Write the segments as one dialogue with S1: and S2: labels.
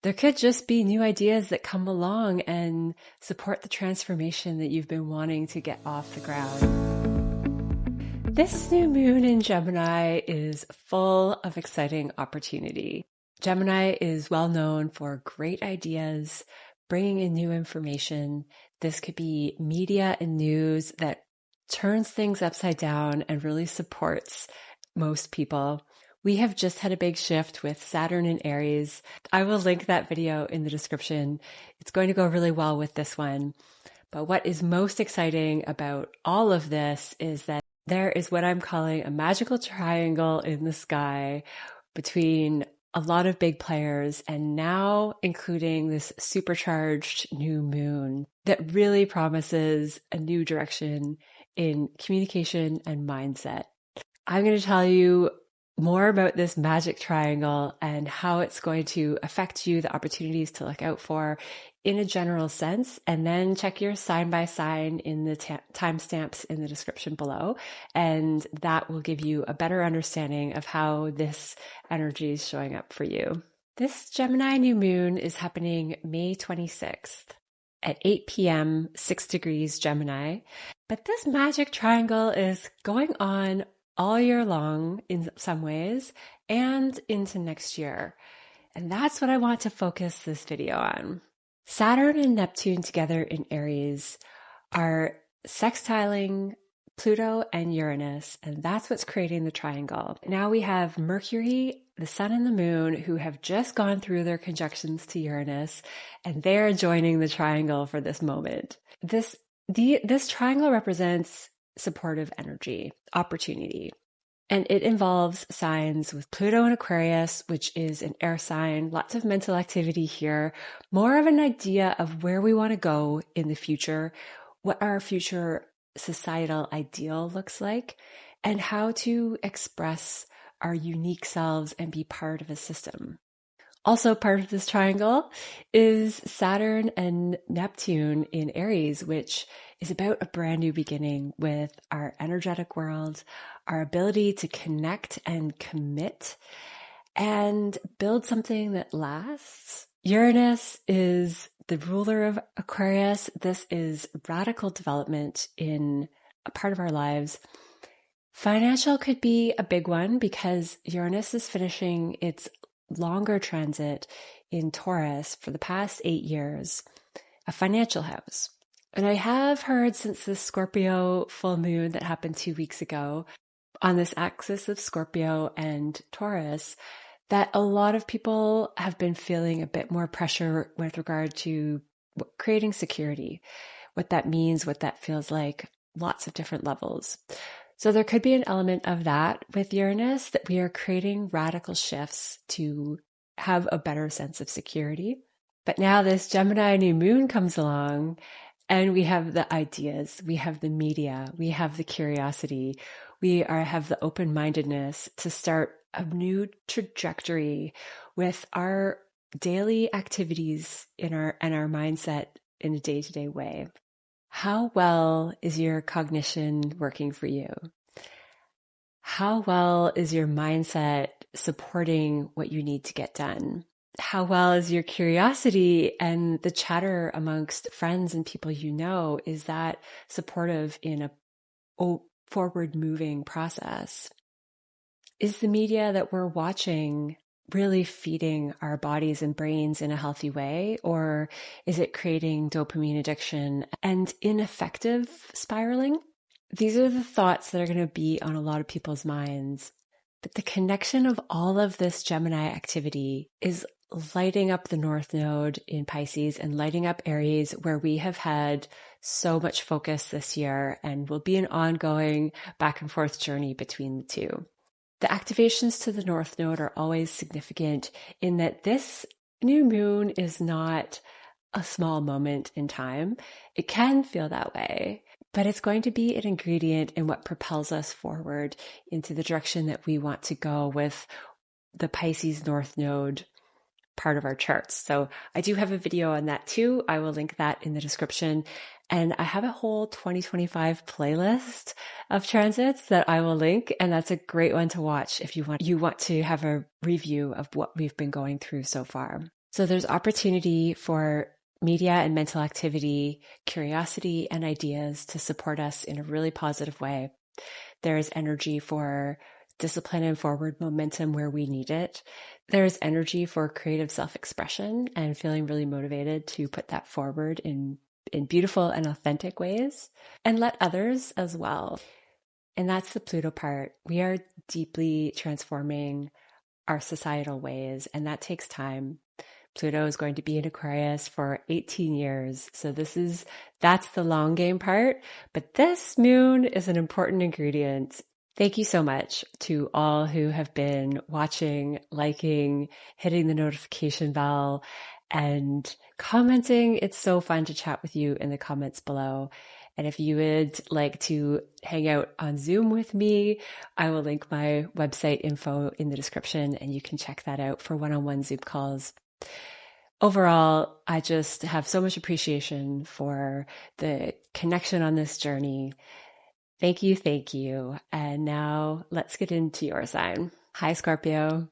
S1: There could just be new ideas that come along and support the transformation that you've been wanting to get off the ground. This new moon in Gemini is full of exciting opportunity. Gemini is well known for great ideas, bringing in new information. This could be media and news that turns things upside down and really supports most people. We have just had a big shift with Saturn in Aries. I will link that video in the description. It's going to go really well with this one. But what is most exciting about all of this is that there is what I'm calling a magical triangle in the sky between a lot of big players and now including this supercharged new moon that really promises a new direction in communication and mindset. I'm going to tell you more about this magic triangle and how it's going to affect you, the opportunities to look out for in a general sense, and then check your sign by sign in the timestamps in the description below, and that will give you a better understanding of how this energy is showing up for you. This Gemini new moon is happening May 26th at 8 p.m., 6 degrees Gemini, but this magic triangle is going on all year long in some ways and into next year. And that's what I want to focus this video on. Saturn and Neptune together in Aries are sextiling Pluto and Uranus, and that's what's creating the triangle. Now we have Mercury, the Sun, and the Moon who have just gone through their conjunctions to Uranus, and they're joining the triangle for this moment. This triangle represents supportive energy, opportunity. And it involves signs with Pluto and Aquarius, which is an air sign, lots of mental activity here, more of an idea of where we want to go in the future, what our future societal ideal looks like, and how to express our unique selves and be part of a system. Also part of this triangle is Saturn and Neptune in Aries, which is about a brand new beginning with our energetic world, our ability to connect and commit and build something that lasts. Uranus is the ruler of Aquarius. This is radical development in a part of our lives. Financial could be a big one because Uranus is finishing its longer transit in Taurus for the past 8 years, a financial house. And I have heard since the Scorpio full moon that happened 2 weeks ago on this axis of Scorpio and Taurus that a lot of people have been feeling a bit more pressure with regard to creating security, what that means, what that feels like, lots of different levels. So there could be an element of that with Uranus, that we are creating radical shifts to have a better sense of security. But now this Gemini new moon comes along and we have the ideas, we have the media, we have the curiosity, have the open-mindedness to start a new trajectory with our daily activities and our mindset in a day-to-day way. How well is your cognition working for you? How well is your mindset supporting what you need to get done? How well is your curiosity and the chatter amongst friends and people you know? Is that supportive in a forward-moving process? Is the media that we're watching really feeding our bodies and brains in a healthy way? Or is it creating dopamine addiction and ineffective spiraling? These are the thoughts that are going to be on a lot of people's minds. But the connection of all of this Gemini activity is lighting up the North Node in Pisces and lighting up Aries, where we have had so much focus this year and will be an ongoing back and forth journey between the two. The activations to the North Node are always significant in that this new moon is not a small moment in time. It can feel that way, but it's going to be an ingredient in what propels us forward into the direction that we want to go with the Pisces North Node part of our charts. So I do have a video on that too. I will link that in the description. And I have a whole 2025 playlist of transits that I will link. And that's a great one to watch if you want to have a review of what we've been going through so far. So there's opportunity for media and mental activity, curiosity, and ideas to support us in a really positive way. There's energy for discipline and forward momentum where we need it. There's energy for creative self-expression and feeling really motivated to put that forward in beautiful and authentic ways, and let others as well. And that's the Pluto part. We are deeply transforming our societal ways, and that takes time. Pluto is going to be in Aquarius for 18 years. So that's the long game part. But this moon is an important ingredient. Thank you so much to all who have been watching, liking, hitting the notification bell, and commenting. It's so fun to chat with you in the comments below. And if you would like to hang out on Zoom with me, I will link my website info in the description, and you can check that out for one-on-one Zoom calls. Overall, I just have so much appreciation for the connection on this journey. Thank you, thank you. And now let's get into your sign. Hi, Scorpio.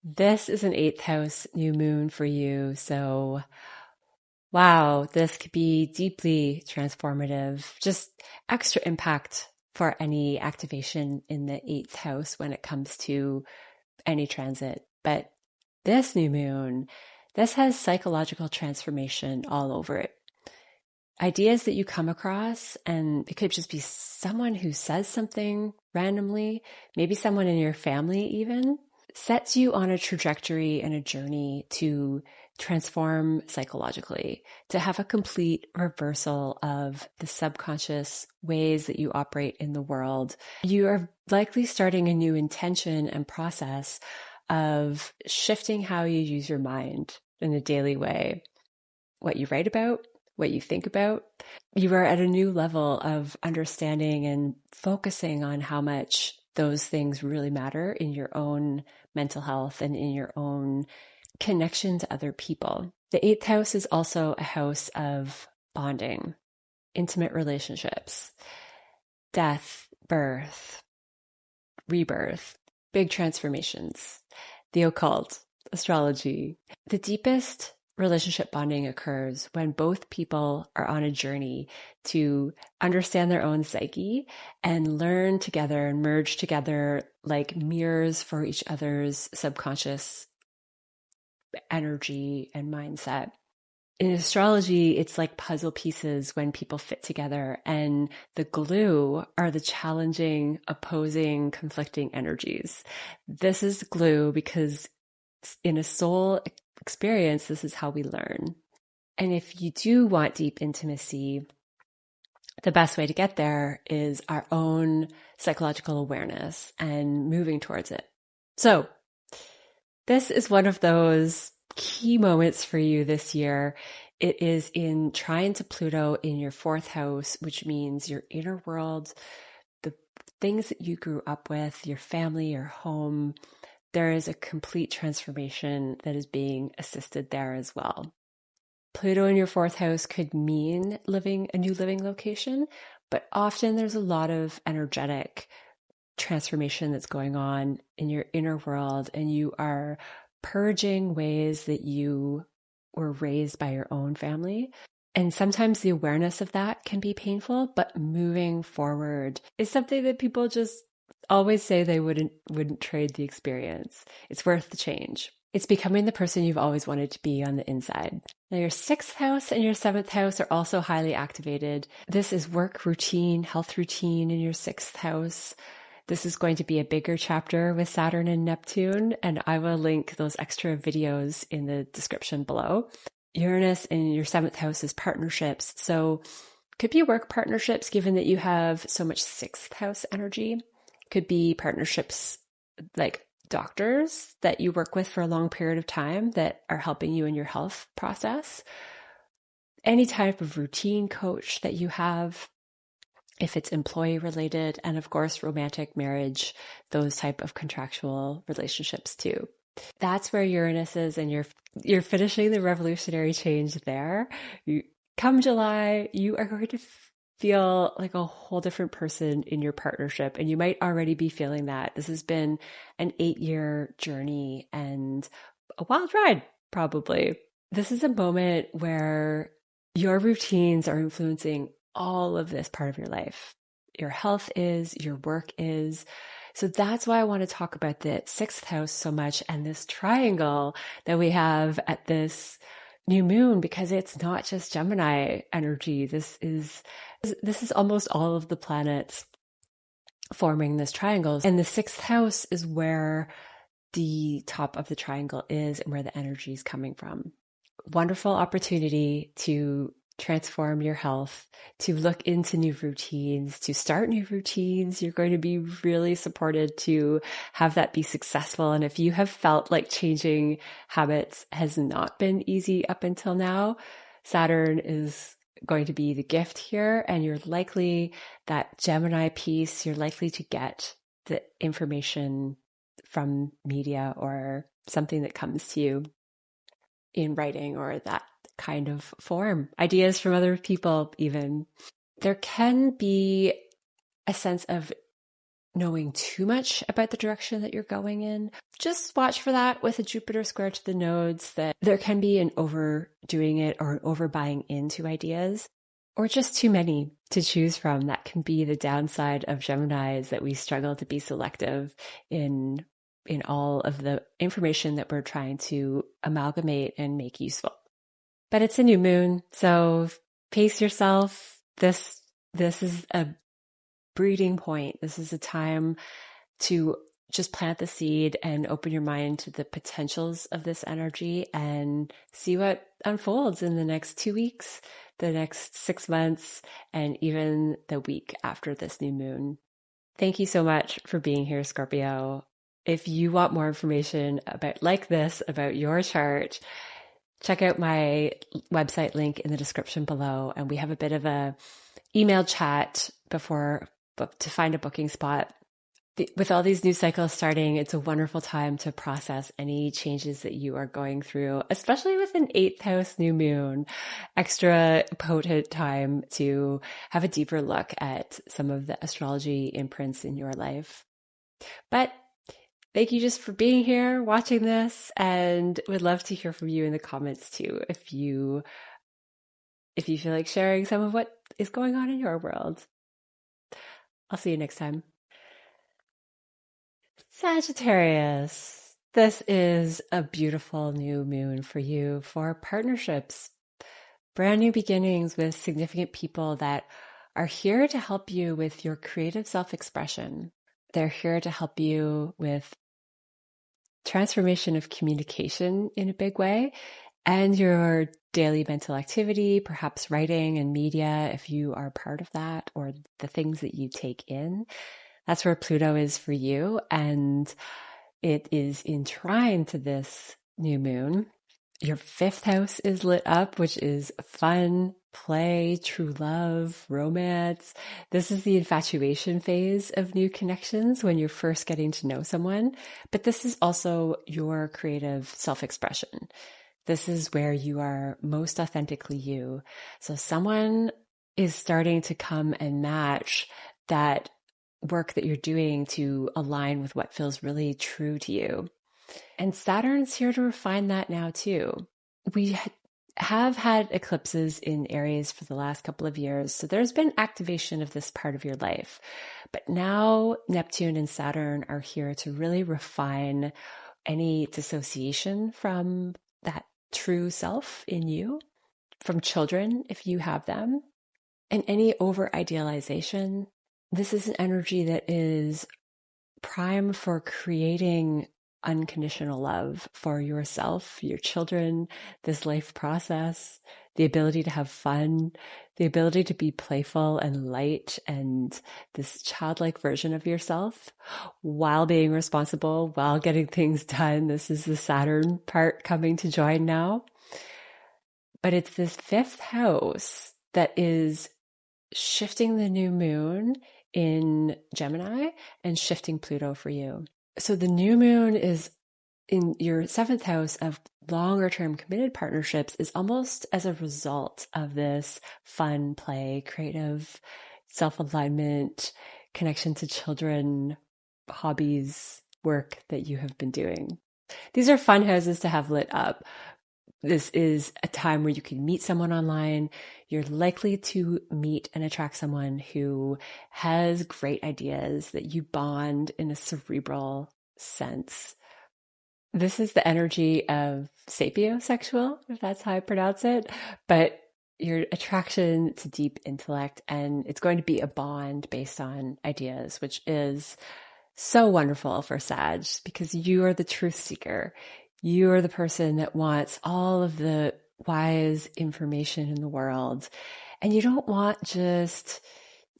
S1: This is an 8th house new moon for you. So, wow, this could be deeply transformative, just extra impact for any activation in the 8th house when it comes to any transit. But this new moon, this has psychological transformation all over it. Ideas that you come across, and it could just be someone who says something randomly, maybe someone in your family even, sets you on a trajectory and a journey to transform psychologically, to have a complete reversal of the subconscious ways that you operate in the world. You are likely starting a new intention and process of shifting how you use your mind in a daily way. What you write about, what you think about. You are at a new level of understanding and focusing on how much those things really matter in your own mental health and in your own connection to other people. The 8th house is also a house of bonding, intimate relationships, death, birth, rebirth, big transformations, the occult, astrology. The deepest relationship bonding occurs when both people are on a journey to understand their own psyche and learn together and merge together like mirrors for each other's subconscious energy and mindset. In astrology, it's like puzzle pieces when people fit together, and the glue are the challenging, opposing, conflicting energies. This is glue because in a soul experience, this is how we learn. And if you do want deep intimacy, the best way to get there is our own psychological awareness and moving towards it. So this is one of those key moments for you this year. It is in trine to Pluto in your 4th house, which means your inner world, the things that you grew up with, your family, your home. There is a complete transformation that is being assisted there as well. Pluto in your 4th house could mean a new living location, but often there's a lot of energetic transformation that's going on in your inner world, and you are purging ways that you were raised by your own family. And sometimes the awareness of that can be painful, but moving forward is something that people just always say they wouldn't trade the experience. It's worth the change. It's becoming the person you've always wanted to be on the inside. Now, your 6th house and your 7th house are also highly activated. This is work routine, health routine in your 6th house. This is going to be a bigger chapter with Saturn and Neptune, and I will link those extra videos in the description below. Uranus in your 7th house is partnerships. So could be work partnerships given that you have so much 6th house energy. Could be partnerships like doctors that you work with for a long period of time that are helping you in your health process. Any type of routine coach that you have, if it's employee related, and of course, romantic marriage, those type of contractual relationships too. That's where Uranus is, and you're finishing the revolutionary change there. Come July, you are going to feel like a whole different person in your partnership, and you might already be feeling that. This has been an 8-year journey and a wild ride, probably. This is a moment where your routines are influencing all of this part of your life. Your health is, your work is. So that's why I want to talk about the sixth house so much and this triangle that we have at this new moon, because it's not just Gemini energy. This is almost all of the planets forming this triangle. And the sixth house is where the top of the triangle is and where the energy is coming from. Wonderful opportunity to transform your health, to look into new routines, to start new routines. You're going to be really supported to have that be successful. And if you have felt like changing habits has not been easy up until now, Saturn is going to be the gift here. And you're likely, that Gemini piece, you're likely to get the information from media or something that comes to you in writing or that kind of form. Ideas from other people even. There can be a sense of knowing too much about the direction that you're going in. Just watch for that with a Jupiter square to the nodes, that there can be an overdoing it or an overbuying into ideas, or just too many to choose from. That can be the downside of Gemini, is that we struggle to be selective in all of the information that we're trying to amalgamate and make useful. But it's a new moon, so pace yourself. This is a breeding point. This is a time to just plant the seed and open your mind to the potentials of this energy and see what unfolds in the next 2 weeks, the next 6 months, and even the week after this new moon. Thank you so much for being here, Scorpio. If you want more information about your chart, check out my website link in the description below. And we have a bit of a email chat to find a booking spot. With all these new cycles starting, it's a wonderful time to process any changes that you are going through, especially with an 8th house new moon. Extra potent time to have a deeper look at some of the astrology imprints in your life. But thank you just for being here, watching this, and would love to hear from you in the comments too, if you feel like sharing some of what is going on in your world. I'll see you next time. Sagittarius, this is a beautiful new moon for you for partnerships. Brand new beginnings with significant people that are here to help you with your creative self-expression. They're here to help you with transformation of communication in a big way, and your daily mental activity, perhaps writing and media, if you are part of that, or the things that you take in. That's where Pluto is for you, and it is in trine to this new moon. Your 5th house is lit up, which is fun, play, true love, romance. This is the infatuation phase of new connections when you're first getting to know someone. But this is also your creative self-expression. This is where you are most authentically you. So someone is starting to come and match that work that you're doing to align with what feels really true to you. And Saturn's here to refine that now too. We have had eclipses in Aries for the last couple of years, so there's been activation of this part of your life. But now Neptune and Saturn are here to really refine any dissociation from that true self in you, from children if you have them, and any over-idealization. This is an energy that is prime for creating unconditional love for yourself, your children, this life process, the ability to have fun, the ability to be playful and light, and this childlike version of yourself while being responsible, while getting things done. This is the Saturn part coming to join now. But it's this 5th house that is shifting the new moon in Gemini and shifting Pluto for you. So the new moon is in your 7th house of longer term committed partnerships, is almost as a result of this fun, play, creative, self-alignment, connection to children, hobbies, work that you have been doing. These are fun houses to have lit up. This is a time where you can meet someone online. You're likely to meet and attract someone who has great ideas, that you bond in a cerebral sense. This is the energy of sapiosexual, if that's how I pronounce it, but your attraction to deep intellect, and it's going to be a bond based on ideas, which is so wonderful for Sag because you are the truth seeker. You are the person that wants all of the wise information in the world. And you don't want just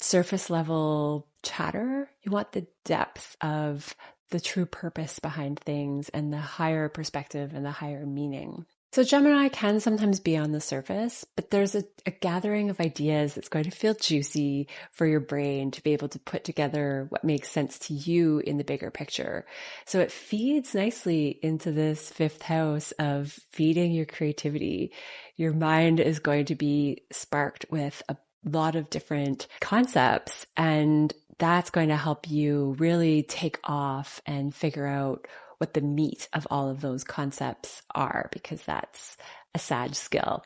S1: surface level chatter. You want the depth of the true purpose behind things and the higher perspective and the higher meaning. So Gemini can sometimes be on the surface, but there's a gathering of ideas that's going to feel juicy for your brain to be able to put together what makes sense to you in the bigger picture. So it feeds nicely into this fifth house of feeding your creativity. Your mind is going to be sparked with a lot of different concepts, and that's going to help you really take off and figure out what the meat of all of those concepts are, because that's a Sag skill.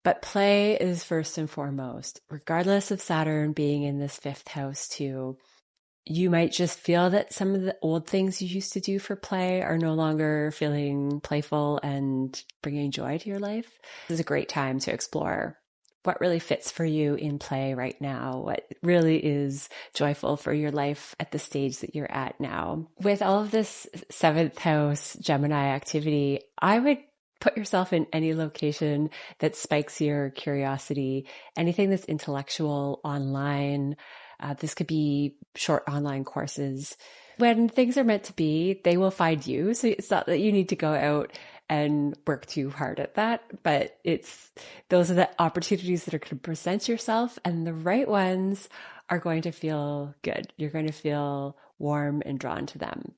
S1: But play is first and foremost, regardless of Saturn being in this fifth house too. You might just feel that some of the old things you used to do for play are no longer feeling playful and bringing joy to your life. This is a great time to explore what really fits for you in play right now, what really is joyful for your life at the stage that you're at now. With all of this seventh house Gemini activity, I would put yourself in any location that spikes your curiosity, anything that's intellectual, online. This could be short online courses. When things are meant to be, they will find you. So it's not that you need to go out and work too hard at that, but those are the opportunities that are going to present yourself, and the right ones are going to feel good. You're going to feel warm and drawn to them.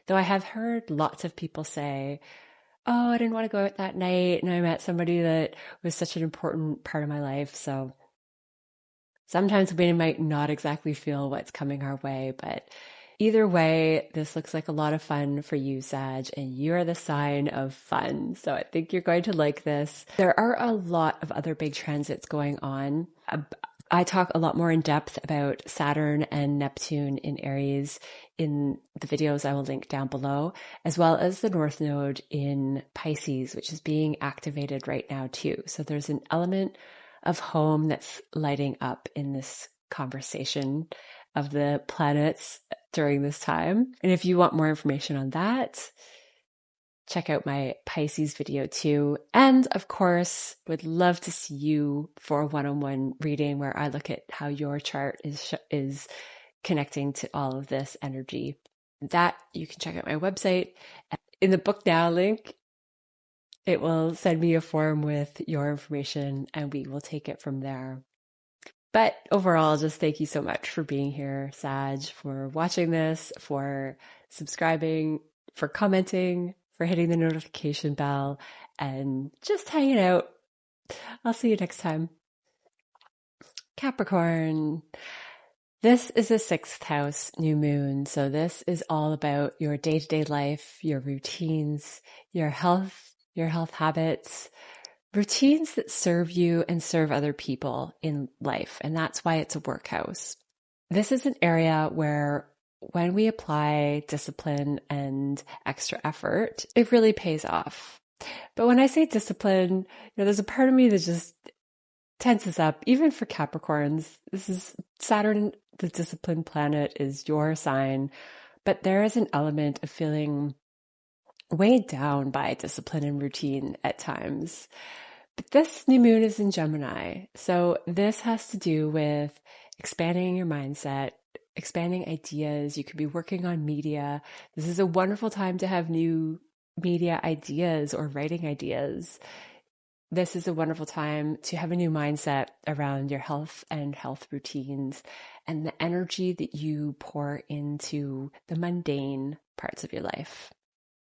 S1: Though I have heard lots of people say, oh, I didn't want to go out that night, and I met somebody that was such an important part of my life. So sometimes we might not exactly feel what's coming our way, but either way, this looks like a lot of fun for you, Sag, and you're the sign of fun. So I think you're going to like this. There are a lot of other big transits going on. I talk a lot more in depth about Saturn and Neptune in Aries in the videos I will link down below, as well as the North Node in Pisces, which is being activated right now too. So there's an element of home that's lighting up in this conversation of the planets during this time. And if you want more information on that, check out my Pisces video too. And of course, would love to see you for a one-on-one reading where I look at how your chart is connecting to all of this energy. That you can check out my website. In the book now link, it will send me a form with your information and we will take it from there. But overall, just thank you so much for being here, Sag, for watching this, for subscribing, for commenting, for hitting the notification bell, and just hanging out. I'll see you next time. Capricorn. This is a sixth house new moon. So this is all about your day-to-day life, your routines, your health habits, routines that serve you and serve other people in life. And that's why it's a work house. This is an area where when we apply discipline and extra effort, it really pays off. But when I say discipline, there's a part of me that just tenses up, even for Capricorns. This is Saturn, the discipline planet, is your sign. But there is an element of feeling weighed down by discipline and routine at times. But this new moon is in Gemini. So this has to do with expanding your mindset, expanding ideas. You could be working on media. This is a wonderful time to have new media ideas or writing ideas. This is a wonderful time to have a new mindset around your health and health routines and the energy that you pour into the mundane parts of your life.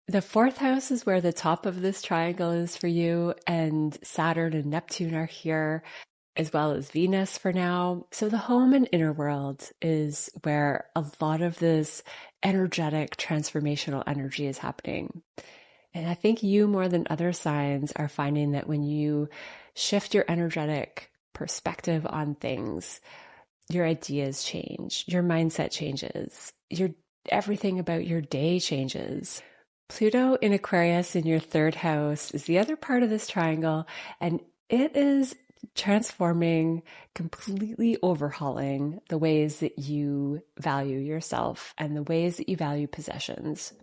S1: The fourth house is where the top of this triangle is for you, and Saturn and Neptune are here, as well as Venus for now. So the home and inner world is where a lot of this energetic transformational energy is happening. And I think you more than other signs are finding that when you shift your energetic perspective on things, your ideas change, your mindset changes, everything about your day changes. Pluto in Aquarius in your third house is the other part of this triangle, and it is transforming, completely overhauling the ways that you value yourself and the ways that you value possessions.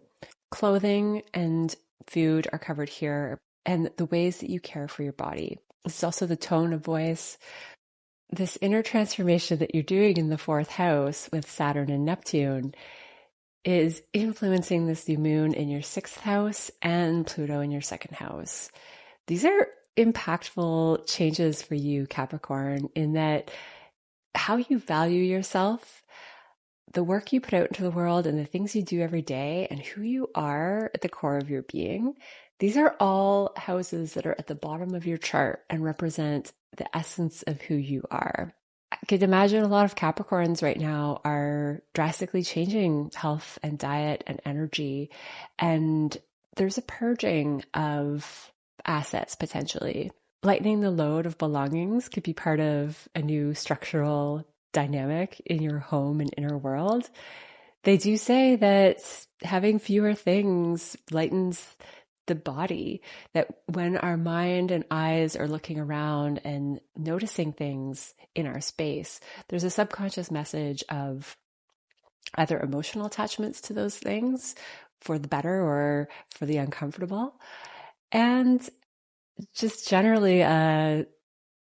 S1: Clothing and food are covered here, and the ways that you care for your body. It's also the tone of voice. This inner transformation that you're doing in the fourth house with Saturn and Neptune is influencing this new moon in your sixth house and Pluto in your second house. These are impactful changes for you, Capricorn, in that how you value yourself, the work you put out into the world and the things you do every day, and who you are at the core of your being, these are all houses that are at the bottom of your chart and represent the essence of who you are. I could imagine a lot of Capricorns right now are drastically changing health and diet and energy, and there's a purging of assets potentially. Lightening the load of belongings could be part of a new structural dynamic in your home and inner world. They do say that having fewer things lightens the body, that when our mind and eyes are looking around and noticing things in our space, there's a subconscious message of either emotional attachments to those things for the better or for the uncomfortable, and just generally a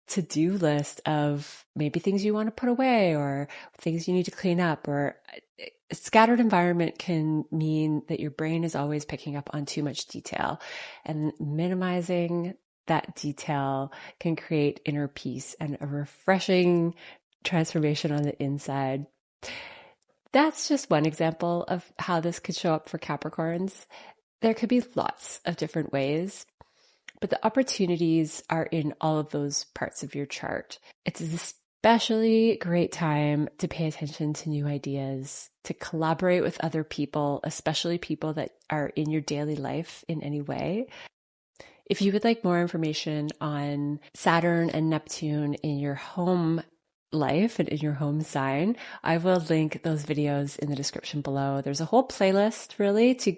S1: to-do list of maybe things you want to put away or things you need to clean up. Or a scattered environment can mean that your brain is always picking up on too much detail, and minimizing that detail can create inner peace and a refreshing transformation on the inside. That's just one example of how this could show up for Capricorns. There could be lots of different ways, but the opportunities are in all of those parts of your chart. It's an especially great time to pay attention to new ideas, to collaborate with other people, especially people that are in your daily life in any way. If you would like more information on Saturn and Neptune in your home life and in your home sign, I will link those videos in the description below. There's a whole playlist really to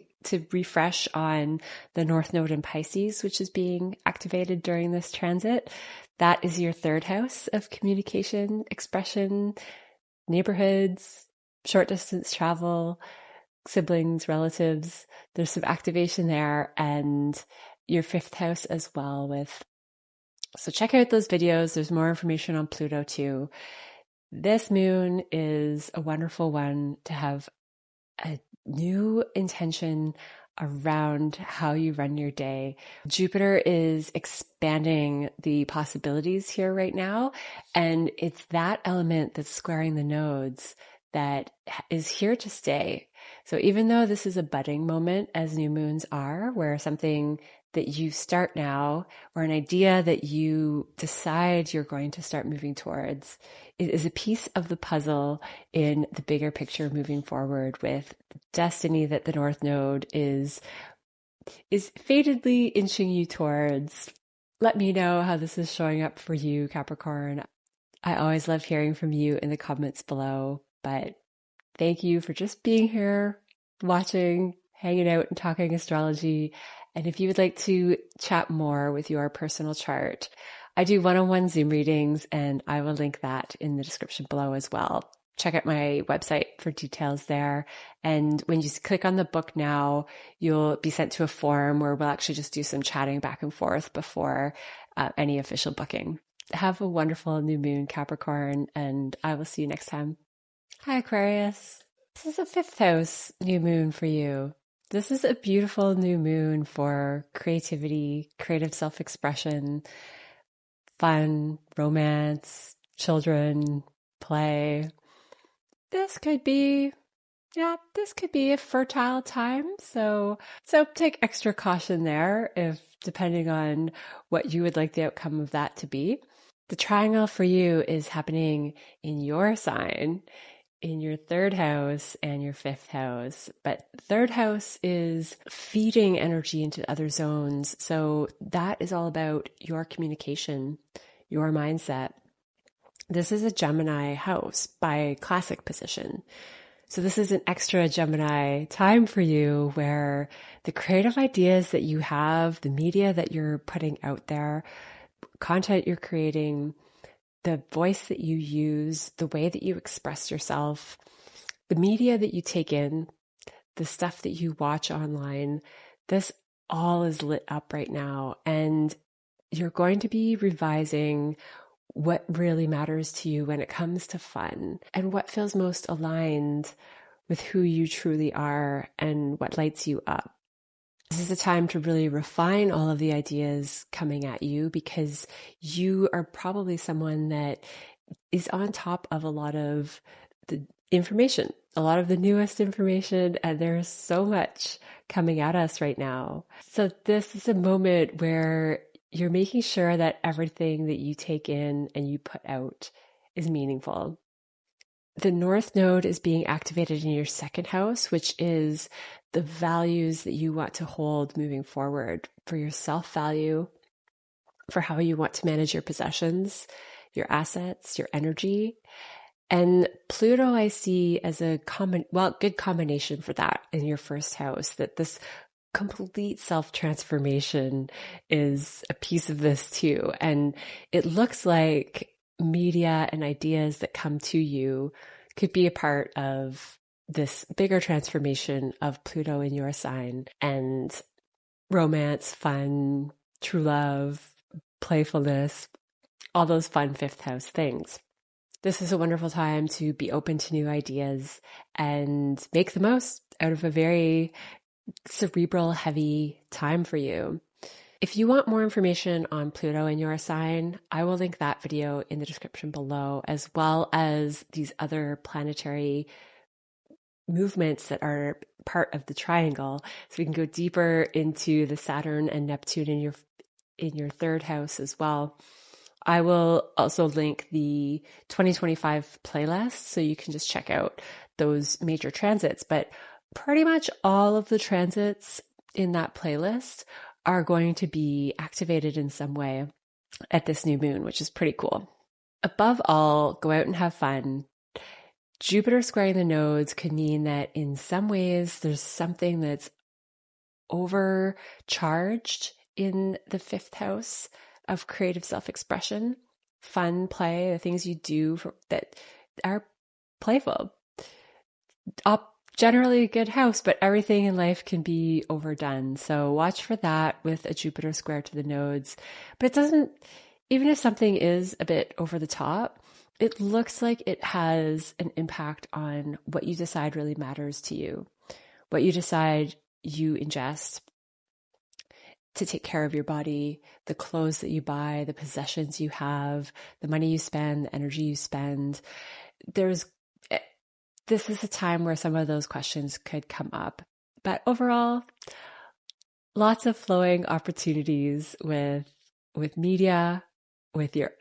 S1: refresh on the North Node in Pisces, which is being activated during this transit. That is your third house of communication, expression, neighborhoods, short distance travel, siblings, relatives. There's some activation there, and your fifth house as well with. So check out those videos. There's more information on Pluto too. This moon is a wonderful one to have a new intention around how you run your day. Jupiter is expanding the possibilities here right now, and it's that element that's squaring the nodes that is here to stay. So even though this is a budding moment, as new moons are, where something that you start now or an idea that you decide you're going to start moving towards, it is a piece of the puzzle in the bigger picture moving forward with the destiny that the North Node is fatedly inching you towards. Let me know how this is showing up for you, Capricorn. I always love hearing from you in the comments below, but thank you for just being here, watching, hanging out and talking astrology. And if you would like to chat more with your personal chart, I do one-on-one Zoom readings, and I will link that in the description below as well. Check out my website for details there. And when you click on the book now, you'll be sent to a form where we'll actually just do some chatting back and forth before any official booking. Have a wonderful new moon, Capricorn, and I will see you next time. Hi, Aquarius. This is a fifth house new moon for you. This is a beautiful new moon for creativity, creative self-expression, fun, romance, children, play. This could be a fertile time. So take extra caution there depending on what you would like the outcome of that to be. The triangle for you is happening in your sign in your third house and your fifth house. But third house is feeding energy into other zones. So that is all about your communication, your mindset. This is a Gemini house by classic position. So this is an extra Gemini time for you where the creative ideas that you have, the media that you're putting out there, content you're creating, the voice that you use, the way that you express yourself, the media that you take in, the stuff that you watch online, this all is lit up right now. And you're going to be revising what really matters to you when it comes to fun and what feels most aligned with who you truly are and what lights you up. This is a time to really refine all of the ideas coming at you because you are probably someone that is on top of a lot of the information, a lot of the newest information, and there's so much coming at us right now. So this is a moment where you're making sure that everything that you take in and you put out is meaningful. The North Node is being activated in your second house, which is the values that you want to hold moving forward for your self-value, for how you want to manage your possessions, your assets, your energy. And Pluto I see as a good combination for that in your first house, that this complete self-transformation is a piece of this too. And it looks like media and ideas that come to you could be a part of this bigger transformation of Pluto in your sign, and romance, fun, true love, playfulness, all those fun fifth house things. This is a wonderful time to be open to new ideas and make the most out of a very cerebral, heavy time for you. If you want more information on Pluto in your sign, I will link that video in the description below, as well as these other planetary movements that are part of the triangle. So we can go deeper into the Saturn and Neptune in your third house as well. I will also link the 2025 playlist so you can just check out those major transits. But pretty much all of the transits in that playlist are going to be activated in some way at this new moon, which is pretty cool. Above all, go out and have fun. Jupiter squaring the nodes could mean that in some ways there's something that's overcharged in the fifth house of creative self-expression, fun, play, the things you do that are playful. Generally a good house, but everything in life can be overdone. So watch for that with a Jupiter square to the nodes. But it doesn't, even if something is a bit over the top, it looks like it has an impact on what you decide really matters to you, what you decide you ingest to take care of your body, the clothes that you buy, the possessions you have, the money you spend, the energy you spend. This is a time where some of those questions could come up. But overall, lots of flowing opportunities with media, with your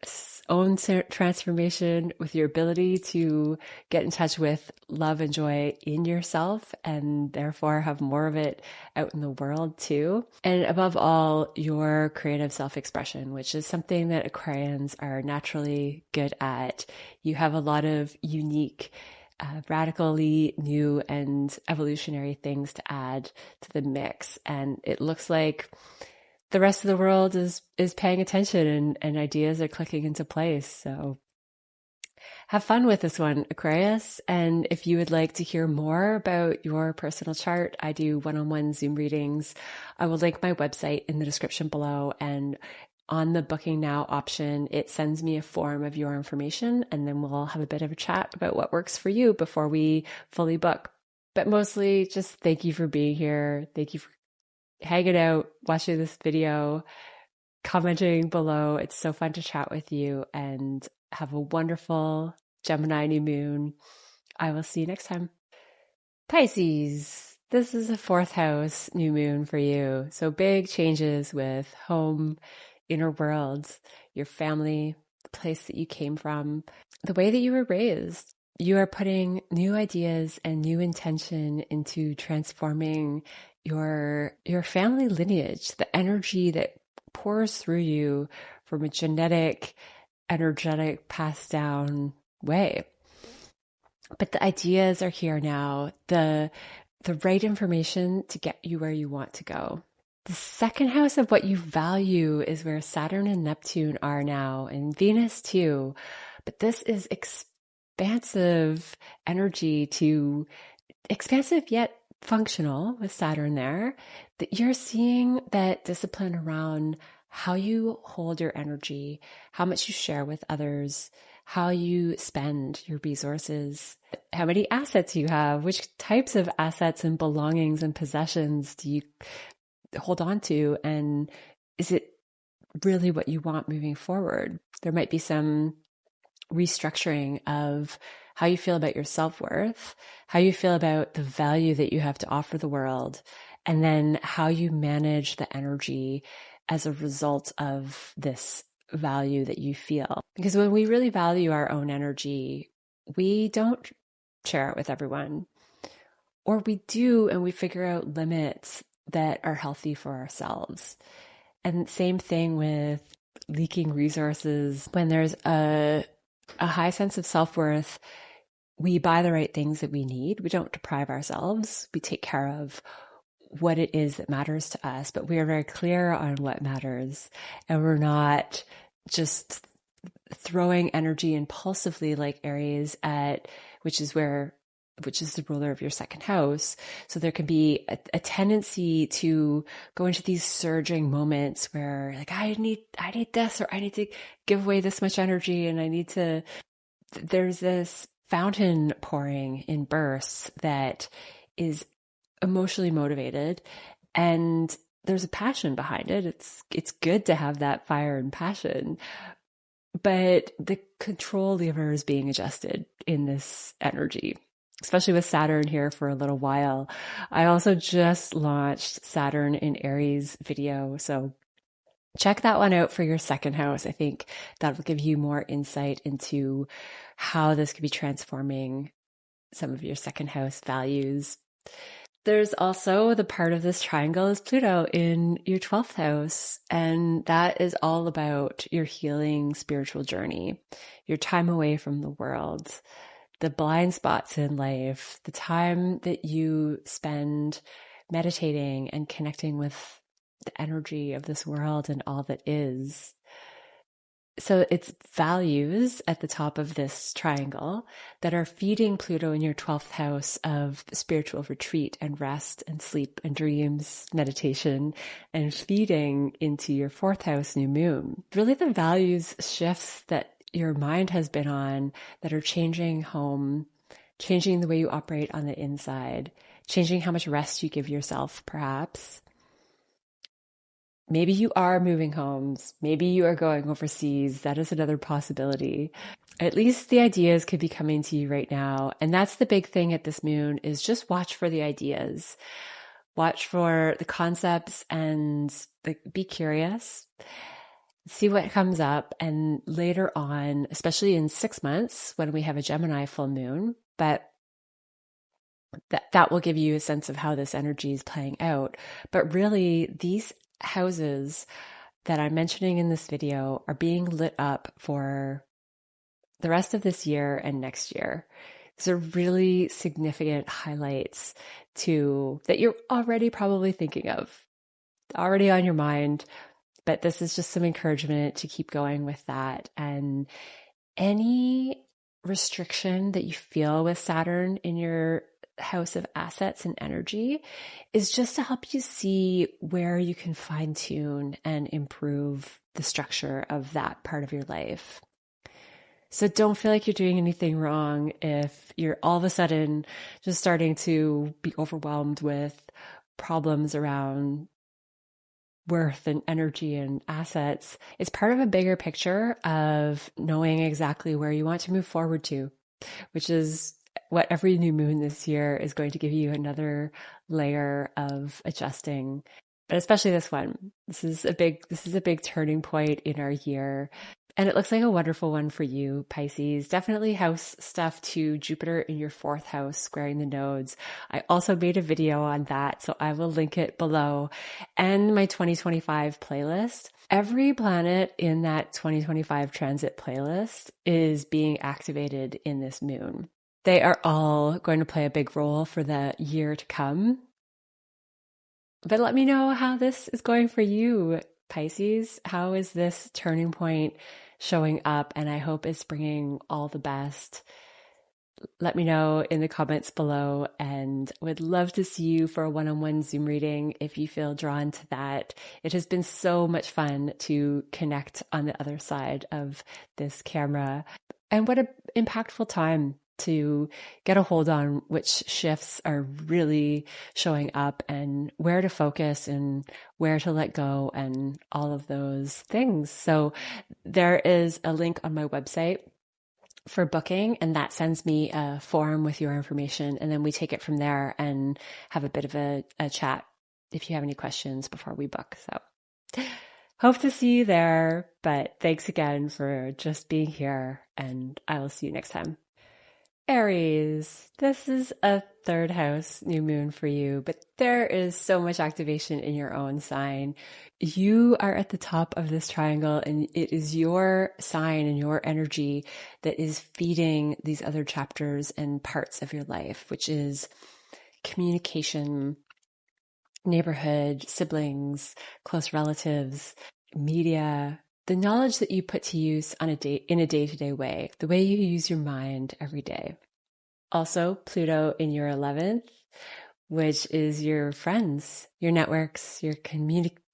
S1: own transformation, with your ability to get in touch with love and joy in yourself and therefore have more of it out in the world too. And above all, your creative self-expression, which is something that Aquarians are naturally good at. You have a lot of unique radically new and evolutionary things to add to the mix. And it looks like the rest of the world is paying attention and ideas are clicking into place. So have fun with this one, Aquarius. And if you would like to hear more about your personal chart, I do one-on-one Zoom readings. I will link my website in the description below, and on the booking now option, it sends me a form of your information, and then we'll have a bit of a chat about what works for you before we fully book. But mostly just thank you for being here. Thank you for hanging out, watching this video, commenting below. It's so fun to chat with you, and have a wonderful Gemini new moon. I will see you next time. Pisces, this is a fourth house new moon for you. So big changes with home, inner world, your family, the place that you came from, the way that you were raised. You are putting new ideas and new intention into transforming your family lineage, the energy that pours through you from a genetic, energetic, passed down way. But the ideas are here now, the right information to get you where you want to go. The second house of what you value is where Saturn and Neptune are now, and Venus too. But this is expansive energy to expansive yet functional with Saturn there, that you're seeing that discipline around how you hold your energy, how much you share with others, how you spend your resources, how many assets you have, which types of assets and belongings and possessions do you hold on to, and is it really what you want moving forward? There might be some restructuring of how you feel about your self-worth, how you feel about the value that you have to offer the world, and then how you manage the energy as a result of this value that you feel. Because when we really value our own energy, we don't share it with everyone. Or we do, and we figure out limits that are healthy for ourselves. And same thing with leaking resources. When there's a high sense of self-worth, we buy the right things that we need. We don't deprive ourselves. We take care of what it is that matters to us, but we are very clear on what matters. And we're not just throwing energy impulsively like Aries which is the ruler of your second house. So there can be a tendency to go into these surging moments where like, I need this, or I need to give away this much energy, and there's this fountain pouring in bursts that is emotionally motivated, and there's a passion behind it. It's good to have that fire and passion, but the control lever is being adjusted in this energy, especially with Saturn here for a little while. I also just launched Saturn in Aries video, so check that one out for your second house. I think that will give you more insight into how this could be transforming some of your second house values. There's also the part of this triangle is Pluto in your 12th house, and that is all about your healing spiritual journey, your time away from the world, the blind spots in life, the time that you spend meditating and connecting with the energy of this world and all that is. So it's values at the top of this triangle that are feeding Pluto in your 12th house of spiritual retreat and rest and sleep and dreams, meditation, and feeding into your 4th house new moon. Really the values shifts that your mind has been on that are changing home, changing the way you operate on the inside, changing how much rest you give yourself, perhaps. Maybe you are moving homes. Maybe you are going overseas. That is another possibility. At least the ideas could be coming to you right now. And that's the big thing at this moon, is just watch for the ideas. Watch for the concepts and be curious. See what comes up. And later on, especially in 6 months when we have a Gemini full moon, but that will give you a sense of how this energy is playing out. But really, these houses that I'm mentioning in this video are being lit up for the rest of this year and next year. These are really significant highlights that you're already probably thinking of, already on your mind, but this is just some encouragement to keep going with that. And any restriction that you feel with Saturn in your house of assets and energy is just to help you see where you can fine tune and improve the structure of that part of your life. So don't feel like you're doing anything wrong if you're all of a sudden just starting to be overwhelmed with problems around worth and energy and assets. It's part of a bigger picture of knowing exactly where you want to move forward to, which is what every new moon this year is going to give you, another layer of adjusting. But especially this one. This is a big turning point in our year. And it looks like a wonderful one for you, Pisces. Definitely house stuff to Jupiter in your fourth house, squaring the nodes. I also made a video on that, so I will link it below. And my 2025 playlist. Every planet in that 2025 transit playlist is being activated in this moon. They are all going to play a big role for the year to come. But let me know how this is going for you, Pisces. How is this turning point showing up? And I hope it's bringing all the best. Let me know in the comments below, and would love to see you for a one-on-one Zoom reading if you feel drawn to that. It has been so much fun to connect on the other side of this camera. And what an impactful time to get a hold on which shifts are really showing up and where to focus and where to let go and all of those things. So there is a link on my website for booking, and that sends me a form with your information, and then we take it from there and have a bit of a chat if you have any questions before we book. So hope to see you there, but thanks again for just being here, and I will see you next time. Aries, this is a third house new moon for you, but there is so much activation in your own sign. You are at the top of this triangle, and it is your sign and your energy that is feeding these other chapters and parts of your life, which is communication, neighborhood, siblings, close relatives, media, the knowledge that you put to use in a day-to-day way, the way you use your mind every day. Also, Pluto in your 11th, which is your friends, your networks, your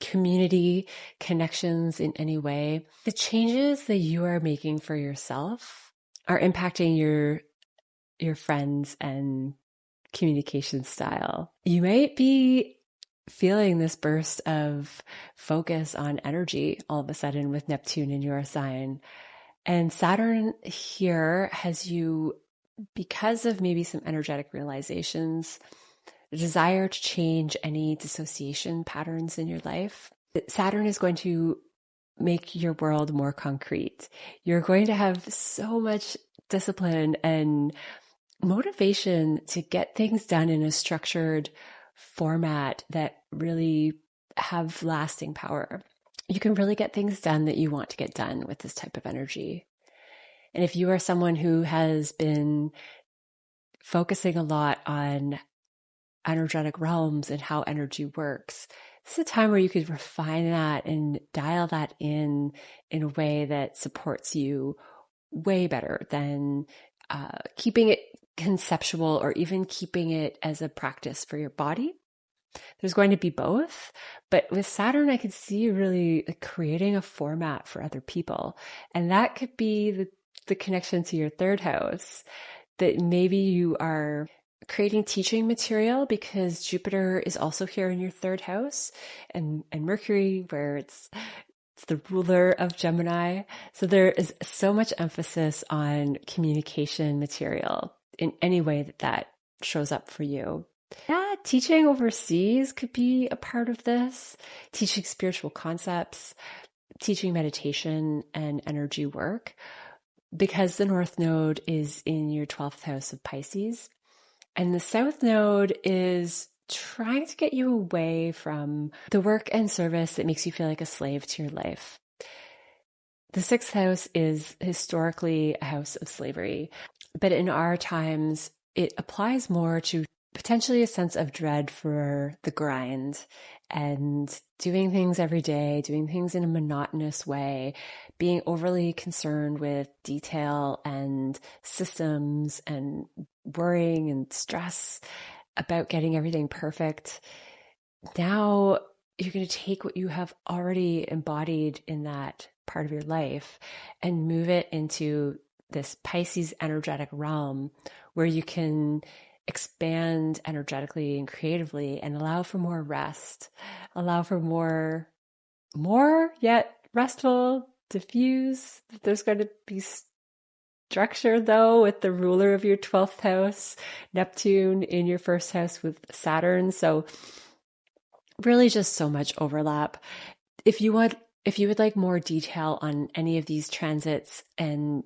S1: community connections in any way. The changes that you are making for yourself are impacting your friends and communication style. You might be feeling this burst of focus on energy all of a sudden with Neptune in your sign. And Saturn here has you, because of maybe some energetic realizations, the desire to change any dissociation patterns in your life. Saturn is going to make your world more concrete. You're going to have so much discipline and motivation to get things done in a structured format that really have lasting power. You can really get things done that you want to get done with this type of energy. And if you are someone who has been focusing a lot on energetic realms and how energy works, this is a time where you could refine that and dial that in a way that supports you way better than keeping it conceptual or even keeping it as a practice for your body. There's going to be both, but with Saturn, I could see you really creating a format for other people. And that could be the connection to your third house, that maybe you are creating teaching material because Jupiter is also here in your third house, and Mercury, where it's the ruler of Gemini. So there is so much emphasis on communication material in any way that shows up for you. Yeah, teaching overseas could be a part of this. Teaching spiritual concepts, teaching meditation and energy work, because the North Node is in your 12th house of Pisces. And the South Node is trying to get you away from the work and service that makes you feel like a slave to your life. The 6th house is historically a house of slavery, but in our times, it applies more to potentially a sense of dread for the grind and doing things every day, doing things in a monotonous way, being overly concerned with detail and systems and worrying and stress about getting everything perfect. Now you're going to take what you have already embodied in that part of your life and move it into this Pisces energetic realm where you can expand energetically and creatively and allow for more rest, allow for more yet restful, diffuse. There's going to be structure though with the ruler of your 12th house, Neptune in your first house with Saturn. So really just so much overlap. If you want If you would like more detail on any of these transits and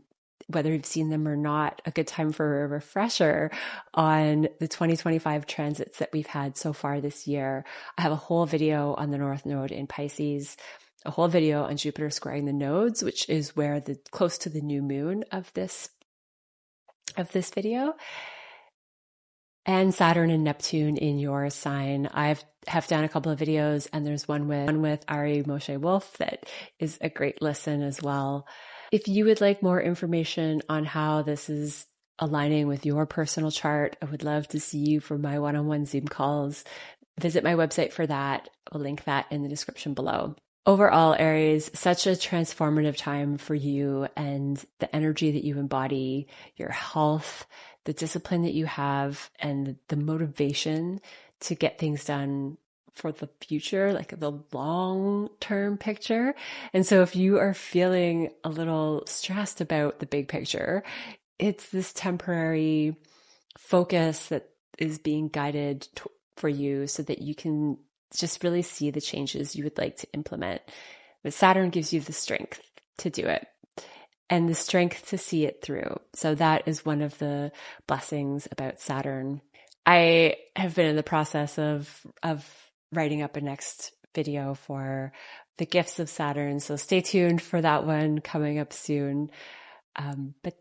S1: whether you've seen them or not, a good time for a refresher on the 2025 transits that we've had so far this year. I have a whole video on the North Node in Pisces, a whole video on Jupiter squaring the nodes, which is where the close to the new moon of this video, and Saturn and Neptune in your sign. Have done a couple of videos, and there's one with Aries, MOSHE, WOLFE that is a great listen as well. If you would like more information on how this is aligning with your personal chart, I would love to see you for my one-on-one Zoom calls. Visit my website for that. I'll link that in the description below. Overall, Aries, such a transformative time for you and the energy that you embody, your health, the discipline that you have, and the motivation to get things done for the future, like the long-term picture. And so if you are feeling a little stressed about the big picture, it's this temporary focus that is being guided for you so that you can just really see the changes you would like to implement. But Saturn gives you the strength to do it and the strength to see it through. So that is one of the blessings about Saturn. I have been in the process of writing up a next video for the gifts of Saturn. So stay tuned for that one coming up soon. But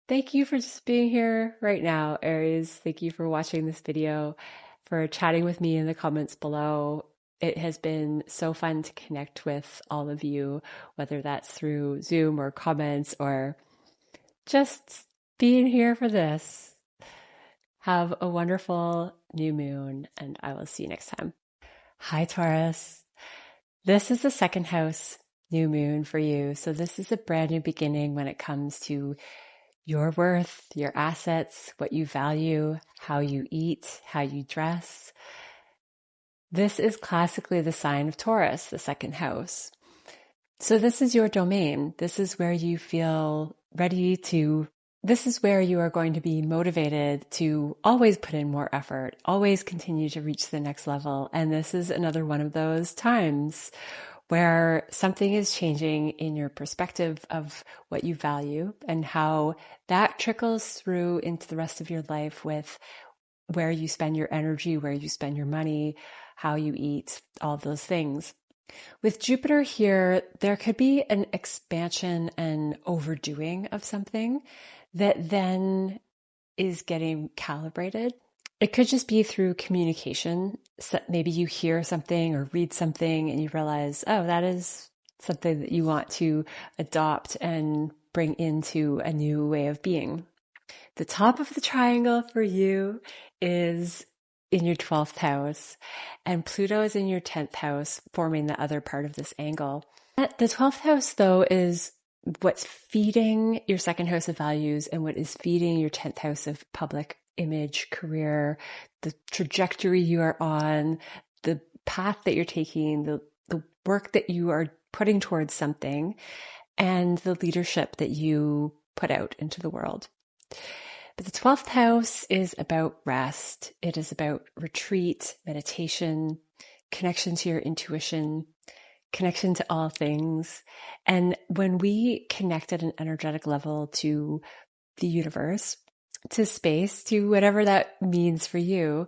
S1: thank you for just being here right now, Aries. Thank you for watching this video, for chatting with me in the comments below. It has been so fun to connect with all of you, whether that's through Zoom or comments or just being here for this. Have a wonderful new moon, and I will see you next time. Hi, Taurus. This is the second house new moon for you. So this is a brand new beginning when it comes to your worth, your assets, what you value, how you eat, how you dress. This is classically the sign of Taurus, the second house. So this is your domain. This is where you feel ready to, this is where you are going to be motivated to always put in more effort, always continue to reach the next level. And this is another one of those times where something is changing in your perspective of what you value and how that trickles through into the rest of your life with where you spend your energy, where you spend your money, how you eat, all those things. With Jupiter here, there could be an expansion and overdoing of something that then is getting calibrated. It could just be through communication. So maybe you hear something or read something and you realize, oh, that is something that you want to adopt and bring into a new way of being. The top of the triangle for you is in your 12th house, and Pluto is in your 10th house, forming the other part of this angle. The 12th house, though, is what's feeding your second house of values and what is feeding your 10th house of public image, career, the trajectory you are on, the path that you're taking, the work that you are putting towards something, and the leadership that you put out into the world. But the 12th house is about rest. It is about retreat, meditation, connection to your intuition, connection to all things. And when we connect at an energetic level to the universe, to space, to whatever that means for you,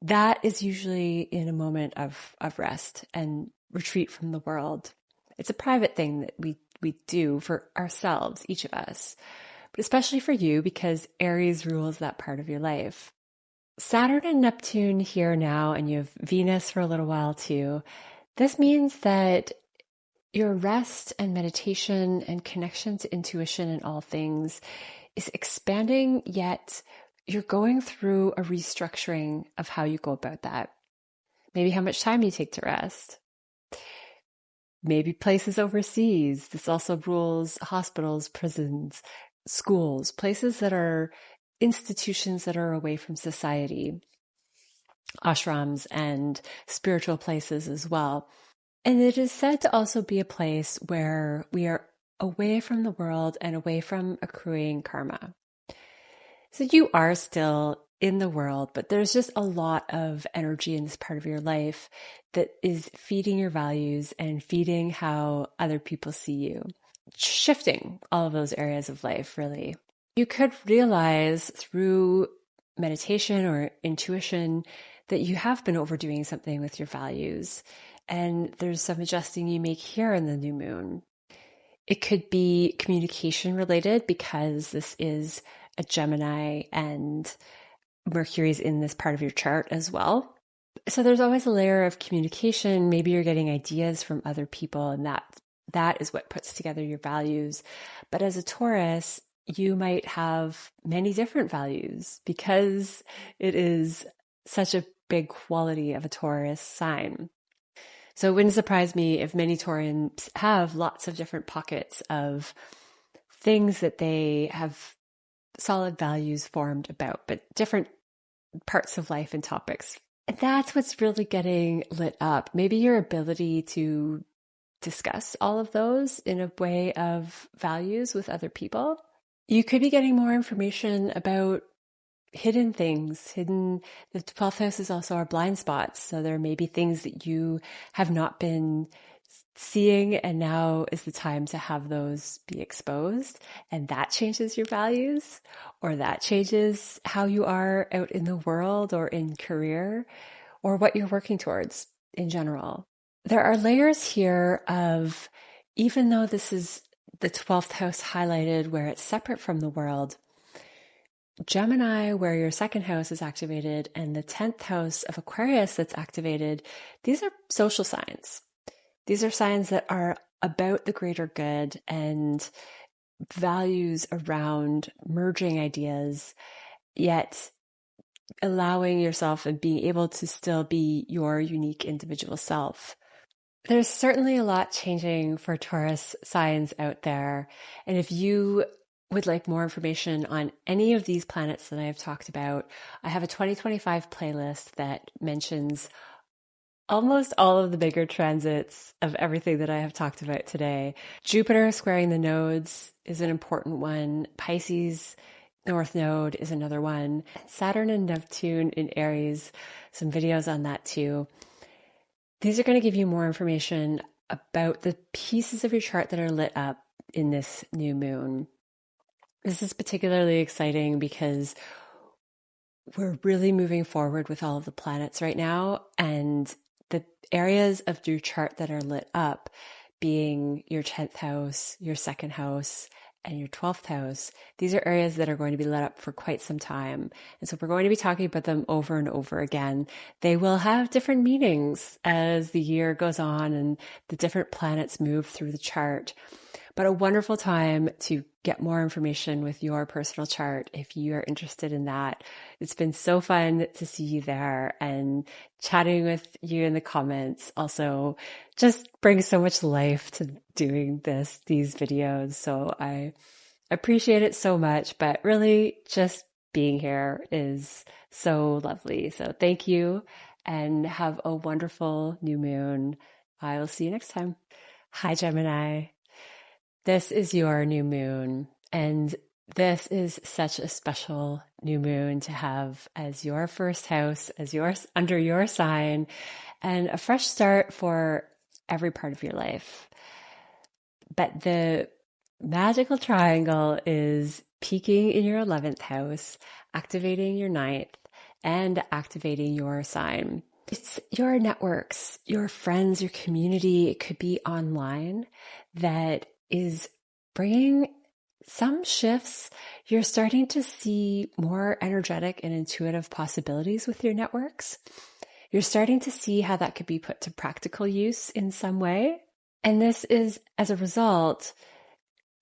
S1: that is usually in a moment of rest and retreat from the world. It's a private thing that we do for ourselves, each of us, but especially for you because Aries rules that part of your life. Saturn and Neptune here now, and you have Venus for a little while too. This means that your rest and meditation and connection to intuition and all things is expanding, yet you're going through a restructuring of how you go about that. Maybe how much time you take to rest. Maybe places overseas. This also rules hospitals, prisons, schools, places that are institutions that are away from society, ashrams and spiritual places as well. And it is said to also be a place where we are away from the world and away from accruing karma. So you are still in the world, but there's just a lot of energy in this part of your life that is feeding your values and feeding how other people see you, shifting all of those areas of life, really. You could realize through meditation or intuition that you have been overdoing something with your values, and there's some adjusting you make here in the new moon. It could be communication related because this is a Gemini and Mercury's in this part of your chart as well. So there's always a layer of communication. Maybe you're getting ideas from other people, and that is what puts together your values. But as a Taurus, you might have many different values because it is such a big quality of a Taurus sign. So it wouldn't surprise me if many Taurians have lots of different pockets of things that they have solid values formed about, but different parts of life and topics. And that's what's really getting lit up. Maybe your ability to discuss all of those in a way of values with other people. You could be getting more information about hidden things. The 12th house is also our blind spots. So there may be things that you have not been seeing, and now is the time to have those be exposed. And that changes your values, or that changes how you are out in the world or in career, or what you're working towards in general. There are layers here of, even though this is the 12th house highlighted where it's separate from the world, Gemini, where your second house is activated, and the 10th house of Aquarius that's activated, these are social signs. These are signs that are about the greater good and values around merging ideas, yet allowing yourself and being able to still be your unique individual self. There's certainly a lot changing for Taurus signs out there. And if you would like more information on any of these planets that I have talked about, I have a 2025 playlist that mentions almost all of the bigger transits of everything that I have talked about today. Jupiter squaring the nodes is an important one. Pisces North Node is another one. Saturn and Neptune in Aries, some videos on that too. These are going to give you more information about the pieces of your chart that are lit up in this new moon. This is particularly exciting because we're really moving forward with all of the planets right now, and the areas of your chart that are lit up, being your 10th house, your second house, and your 12th house, these are areas that are going to be lit up for quite some time. And so we're going to be talking about them over and over again. They will have different meanings as the year goes on and the different planets move through the chart. But a wonderful time to get more information with your personal chart if you are interested in that. It's been so fun to see you there, and chatting with you in the comments also just brings so much life to doing these videos. So I appreciate it so much, but really just being here is so lovely. So thank you, and have a wonderful new moon. I will see you next time. Hi, Gemini. This is your new moon, and this is such a special new moon to have as your first house, as yours under your sign, and a fresh start for every part of your life. But the magical triangle is peaking in your 11th house, activating your 9th, and activating your sign. It's your networks, your friends, your community. It could be online that is bringing some shifts. You're starting to see more energetic and intuitive possibilities with your networks. You're starting to see how that could be put to practical use in some way. And this is, as a result,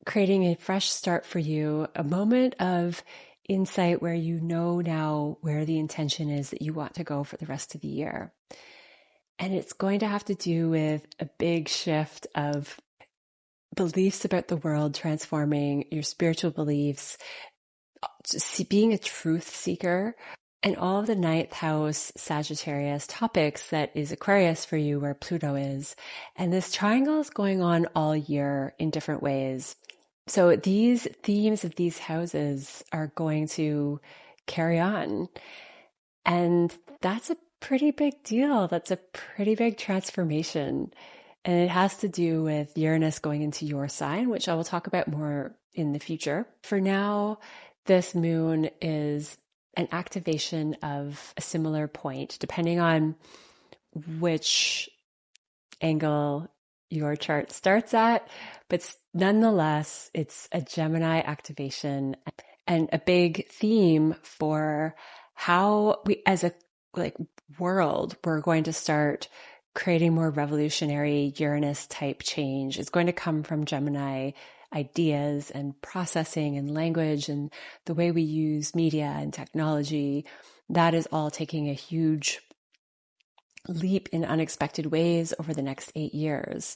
S1: creating a fresh start for you, a moment of insight where you know now where the intention is that you want to go for the rest of the year. And it's going to have to do with a big shift of beliefs about the world, transforming your spiritual beliefs, being a truth seeker, and all of the 9th house Sagittarius topics that is Aquarius for you, where Pluto is. And this triangle is going on all year in different ways. So these themes of these houses are going to carry on. And that's a pretty big deal. That's a pretty big transformation. And it has to do with Uranus going into your sign, which I will talk about more in the future. For now, this moon is an activation of a similar point, depending on which angle your chart starts at. But nonetheless, it's a Gemini activation and a big theme for how we, as a world, we're going to start creating more revolutionary Uranus type change. It's going to come from Gemini ideas and processing and language and the way we use media and technology. That is all taking a huge leap in unexpected ways over the next 8 years.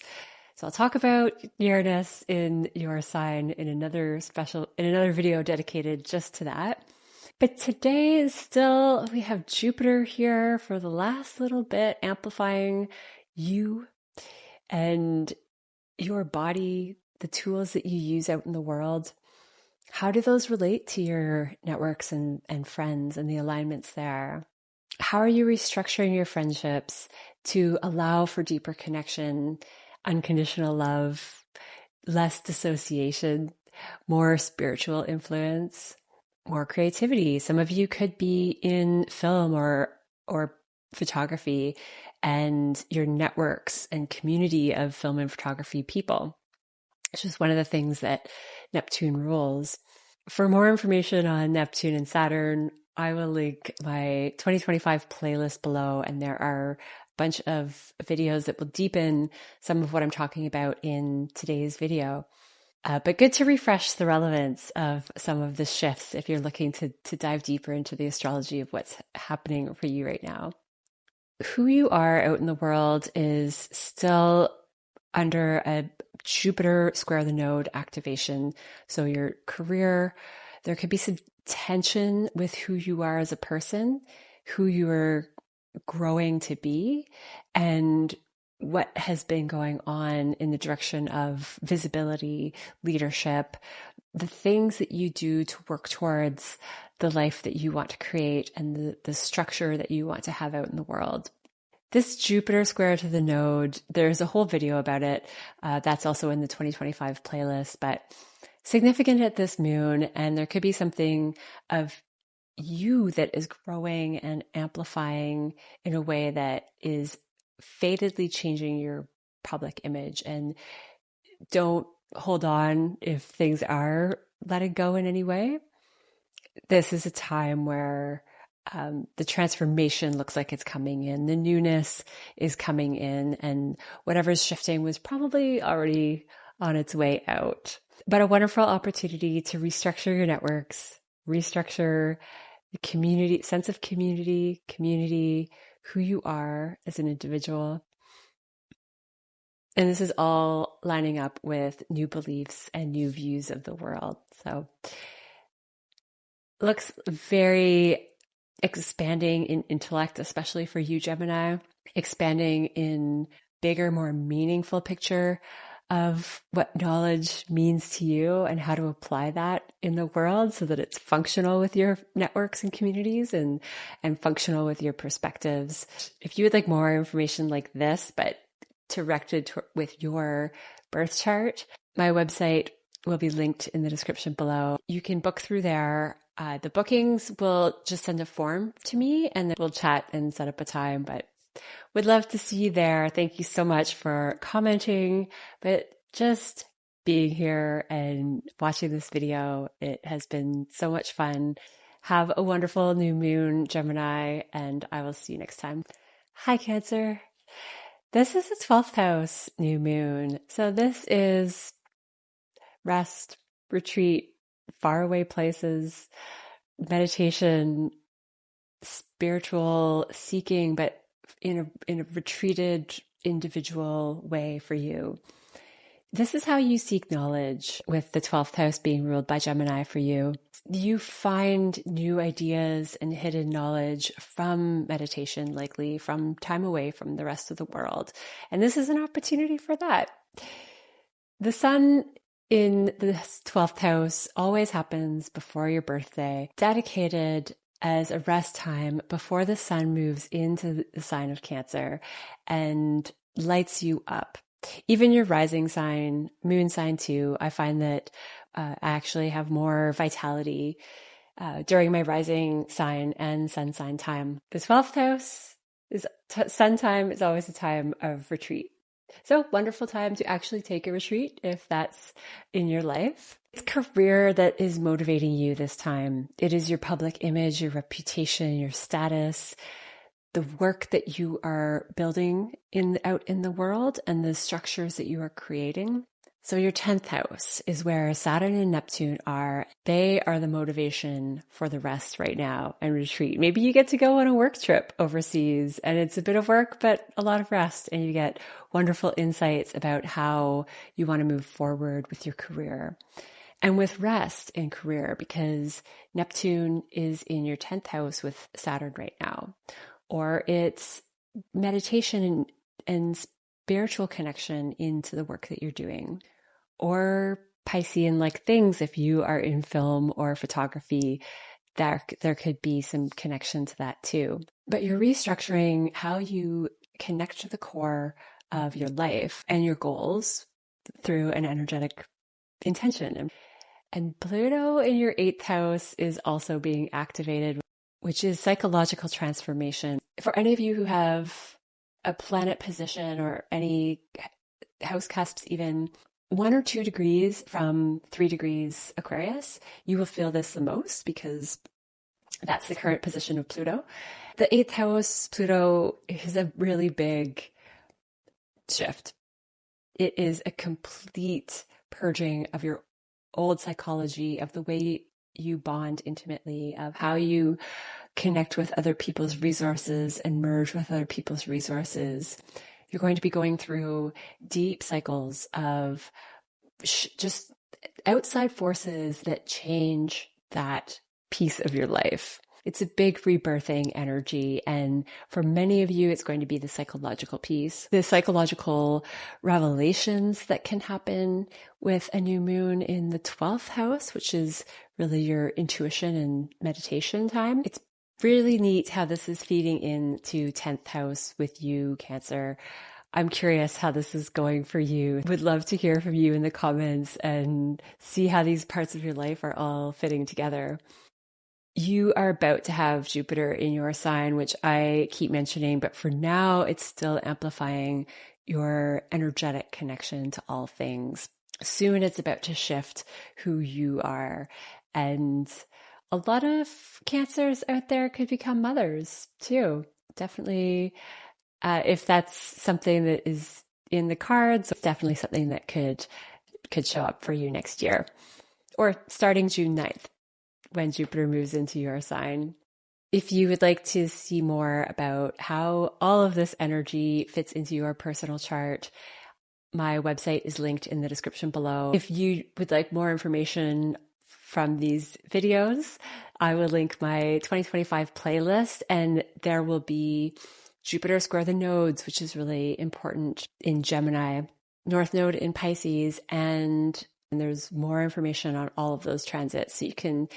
S1: So I'll talk about Uranus in your sign in another video dedicated just to that. But today is still, we have Jupiter here for the last little bit, amplifying you and your body, the tools that you use out in the world. How do those relate to your networks and friends and the alignments there? How are you restructuring your friendships to allow for deeper connection, unconditional love, less dissociation, more spiritual influence, more creativity? Some of you could be in film or photography and your networks and community of film and photography people. It's just one of the things that Neptune rules. For more information on Neptune and Saturn, I will link my 2025 playlist below, and there are a bunch of videos that will deepen some of what I'm talking about in today's video. But good to refresh the relevance of some of the shifts if you're looking to dive deeper into the astrology of what's happening for you right now. Who you are out in the world is still under a Jupiter square the node activation. So your career, there could be some tension with who you are as a person, who you are growing to be, and what has been going on in the direction of visibility, leadership, the things that you do to work towards the life that you want to create and the structure that you want to have out in the world. This Jupiter square to the node, there's a whole video about it. That's also in the 2025 playlist, but significant at this moon. And there could be something of you that is growing and amplifying in a way that is fatedly changing your public image. And don't hold on if things are letting go in any way. This is a time where the transformation looks like it's coming in. The newness is coming in, and whatever's shifting was probably already on its way out. But a wonderful opportunity to restructure your networks, restructure the community, sense of community, who you are as an individual. And this is all lining up with new beliefs and new views of the world. So looks very expanding in intellect, especially for you, Gemini, expanding in bigger, more meaningful picture of what knowledge means to you and how to apply that in the world so that it's functional with your networks and communities and functional with your perspectives. If you would like more information like this, but directed with your birth chart, my website will be linked in the description below. You can book through there. The bookings will just send a form to me and then we'll chat and set up a time, but would love to see you there. Thank you so much for commenting, but just being here and watching this video. It has been so much fun. Have a wonderful new moon, Gemini, and I will see you next time. Hi, Cancer. This is the 12th house new moon. So this is rest, retreat, faraway places, meditation, spiritual seeking, but in a retreated individual way for you. This is how you seek knowledge with the 12th house being ruled by Gemini for you. You find new ideas and hidden knowledge from meditation, likely from time away from the rest of the world. And this is an opportunity for that. The sun in the 12th house always happens before your birthday, dedicated as a rest time before the sun moves into the sign of Cancer and lights you up. Even your rising sign, moon sign too, I find that I actually have more vitality during my rising sign and sun sign time. The 12th house is sun time is always a time of retreat. So wonderful time to actually take a retreat if that's in your life. It's career that is motivating you this time. It is your public image, your reputation, your status, the work that you are building out in the world and the structures that you are creating. So your 10th house is where Saturn and Neptune are. They are the motivation for the rest right now and retreat. Maybe you get to go on a work trip overseas and it's a bit of work, but a lot of rest, and you get wonderful insights about how you want to move forward with your career. And with rest in career, because Neptune is in your 10th house with Saturn right now, or it's meditation and spiritual connection into the work that you're doing, or Piscean-like things. If you are in film or photography, there could be some connection to that too. But you're restructuring how you connect to the core of your life and your goals through an energetic intention. And Pluto in your 8th house is also being activated, which is psychological transformation. For any of you who have a planet position or any house cusps, even 1 or 2 degrees from 3 degrees Aquarius, you will feel this the most because that's the current position of Pluto. The 8th house, Pluto, is a really big shift. It is a complete purging of your old psychology, of the way you bond intimately, of how you connect with other people's resources and merge with other people's resources. You're going to be going through deep cycles of just outside forces that change that piece of your life. It's a big rebirthing energy. And for many of you, it's going to be the psychological piece, the psychological revelations that can happen with a new moon in the 12th house, which is really your intuition and meditation time. It's really neat how this is feeding into 10th house with you, Cancer. I'm curious how this is going for you. Would love to hear from you in the comments and see how these parts of your life are all fitting together. You are about to have Jupiter in your sign, which I keep mentioning, but for now, it's still amplifying your energetic connection to all things. Soon it's about to shift who you are. And a lot of Cancers out there could become mothers too. Definitely, if that's something that is in the cards, it's definitely something that could show up for you next year, or starting June 9th. When Jupiter moves into your sign. If you would like to see more about how all of this energy fits into your personal chart, my website is linked in the description below. If you would like more information from these videos, I will link my 2025 playlist, and there will be Jupiter square the nodes, which is really important in Gemini, North Node in Pisces, and there's more information on all of those transits. So you can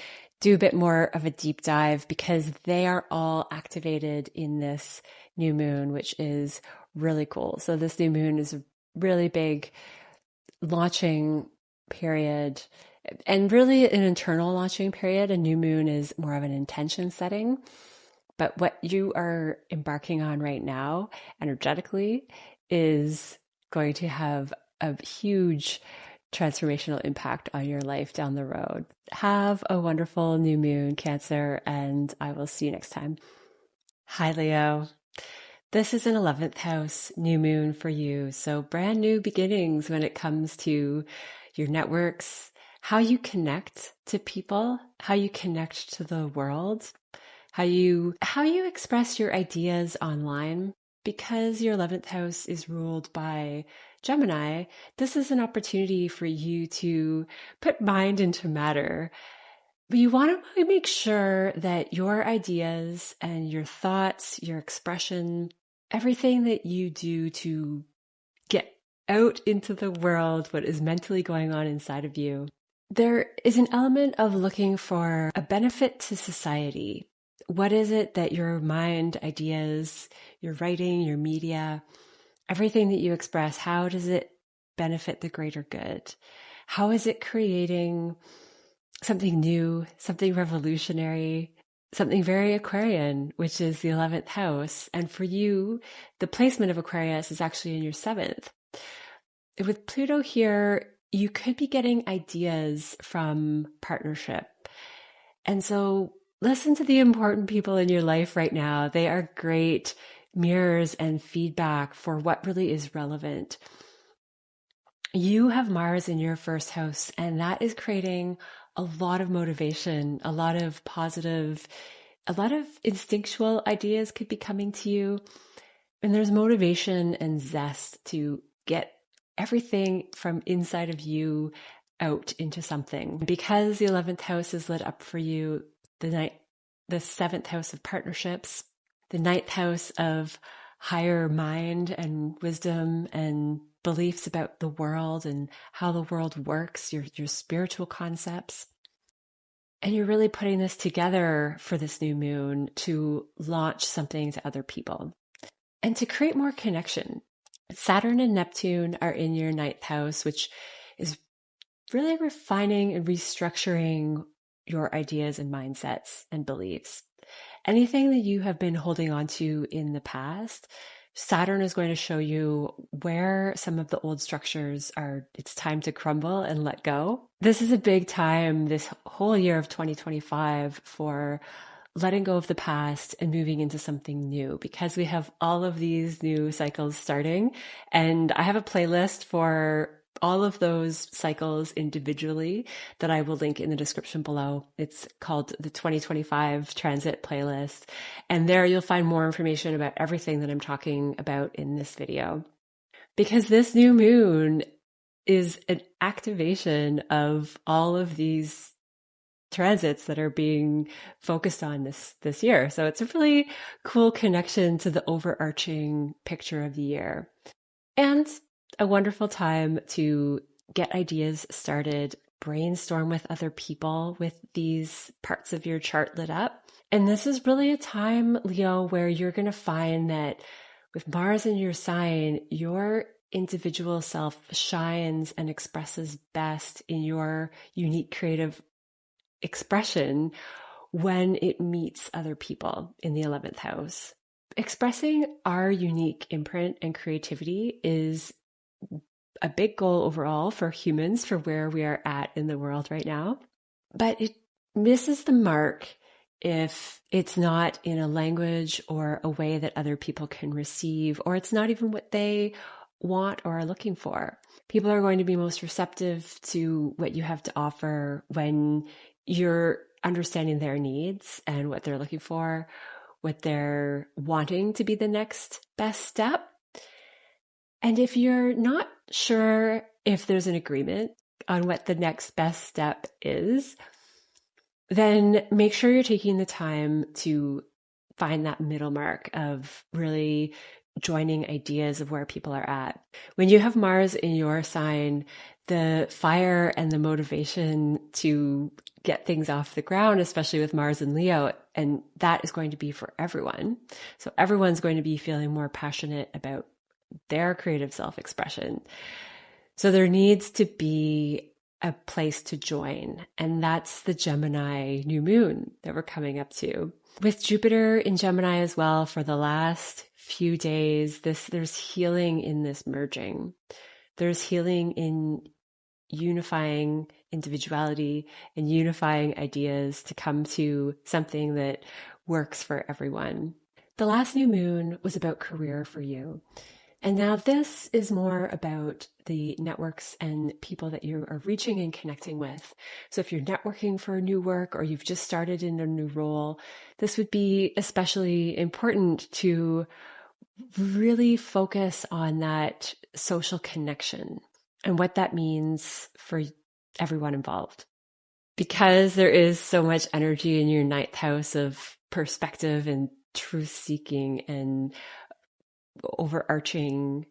S1: do a bit more of a deep dive because they are all activated in this new moon, which is really cool. So this new moon is a really big launching period, and really an internal launching period. A new moon is more of an intention setting. But what you are embarking on right now, energetically, is going to have a huge transformational impact on your life down the road. Have a wonderful new moon, Cancer, and I will see you next time. Hi, Leo. This is an 11th house new moon for you. So brand new beginnings when it comes to your networks, how you connect to people, how you connect to the world, how you express your ideas online. Because your 11th house is ruled by Gemini, this is an opportunity for you to put mind into matter. But you want to make sure that your ideas and your thoughts, your expression, everything that you do to get out into the world what is mentally going on inside of you. There is an element of looking for a benefit to society. What is it that your mind, ideas, your writing, your media, everything that you express, how does it benefit the greater good? How is it creating something new, something revolutionary, something very Aquarian, which is the 11th house? And for you, the placement of Aquarius is actually in your 7th. With Pluto here, you could be getting ideas from partnership. And so listen to the important people in your life right now. They are great mirrors and feedback for what really is relevant. You have Mars in your 1st house, and that is creating a lot of motivation, a lot of positive, a lot of instinctual ideas could be coming to you. And there's motivation and zest to get everything from inside of you out into something. Because the 11th house is lit up for you, the 7th house of partnerships, the 9th house of higher mind and wisdom and beliefs about the world and how the world works, your spiritual concepts. And you're really putting this together for this new moon to launch something to other people and to create more connection. Saturn and Neptune are in your 9th house, which is really refining and restructuring your ideas and mindsets and beliefs. Anything that you have been holding on to in the past, Saturn is going to show you where some of the old structures are, it's time to crumble and let go. This is a big time, this whole year of 2025, for letting go of the past and moving into something new, because we have all of these new cycles starting. And I have a playlist for all of those cycles individually that I will link in the description below. It's called the 2025 Transit Playlist. And there you'll find more information about everything that I'm talking about in this video. Because this new moon is an activation of all of these transits that are being focused on this year. So it's a really cool connection to the overarching picture of the year. And a wonderful time to get ideas started, brainstorm with other people with these parts of your chart lit up. And this is really a time, Leo, where you're going to find that with Mars in your sign, your individual self shines and expresses best in your unique creative expression when it meets other people in the 11th house. Expressing our unique imprint and creativity is a big goal overall for humans, for where we are at in the world right now. But it misses the mark if it's not in a language or a way that other people can receive, or it's not even what they want or are looking for. People are going to be most receptive to what you have to offer when you're understanding their needs and what they're looking for, what they're wanting to be the next best step. And if you're not sure if there's an agreement on what the next best step is, then make sure you're taking the time to find that middle mark of really joining ideas of where people are at. When you have Mars in your sign, the fire and the motivation to get things off the ground, especially with Mars and Leo, and that is going to be for everyone. So everyone's going to be feeling more passionate about their creative self-expression. So there needs to be a place to join, and that's the Gemini new moon that we're coming up to. With Jupiter in Gemini as well for the last few days, there's healing in this merging. There's healing in unifying individuality and unifying ideas to come to something that works for everyone. The last new moon was about career for you. And now this is more about the networks and people that you are reaching and connecting with. So if you're networking for new work or you've just started in a new role, this would be especially important to really focus on that social connection and what that means for everyone involved. Because there is so much energy in your 9th house of perspective and truth seeking and overarching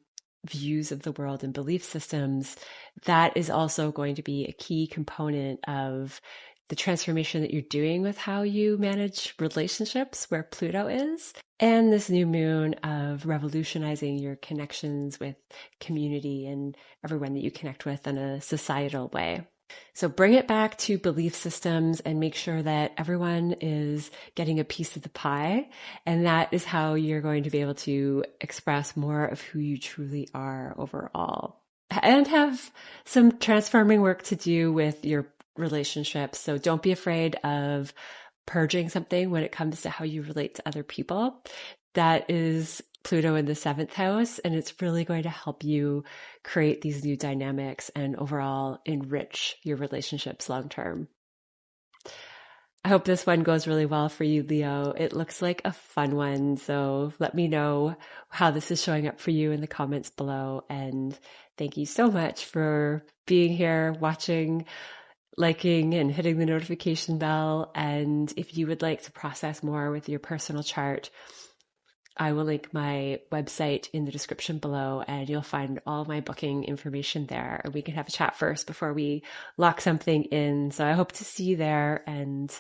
S1: views of the world and belief systems, that is also going to be a key component of the transformation that you're doing with how you manage relationships, where Pluto is, and this new moon of revolutionizing your connections with community and everyone that you connect with in a societal way. So bring it back to belief systems and make sure that everyone is getting a piece of the pie. And that is how you're going to be able to express more of who you truly are overall. And have some transforming work to do with your relationships. So don't be afraid of purging something when it comes to how you relate to other people. That is Pluto in the 7th house, and it's really going to help you create these new dynamics and overall enrich your relationships long term. I hope this one goes really well for you, Leo. It looks like a fun one, so let me know how this is showing up for you in the comments below. And thank you so much for being here, watching, liking, and hitting the notification bell. And if you would like to process more with your personal chart, I will link my website in the description below, and you'll find all my booking information there. And we can have a chat first before we lock something in. So I hope to see you there, and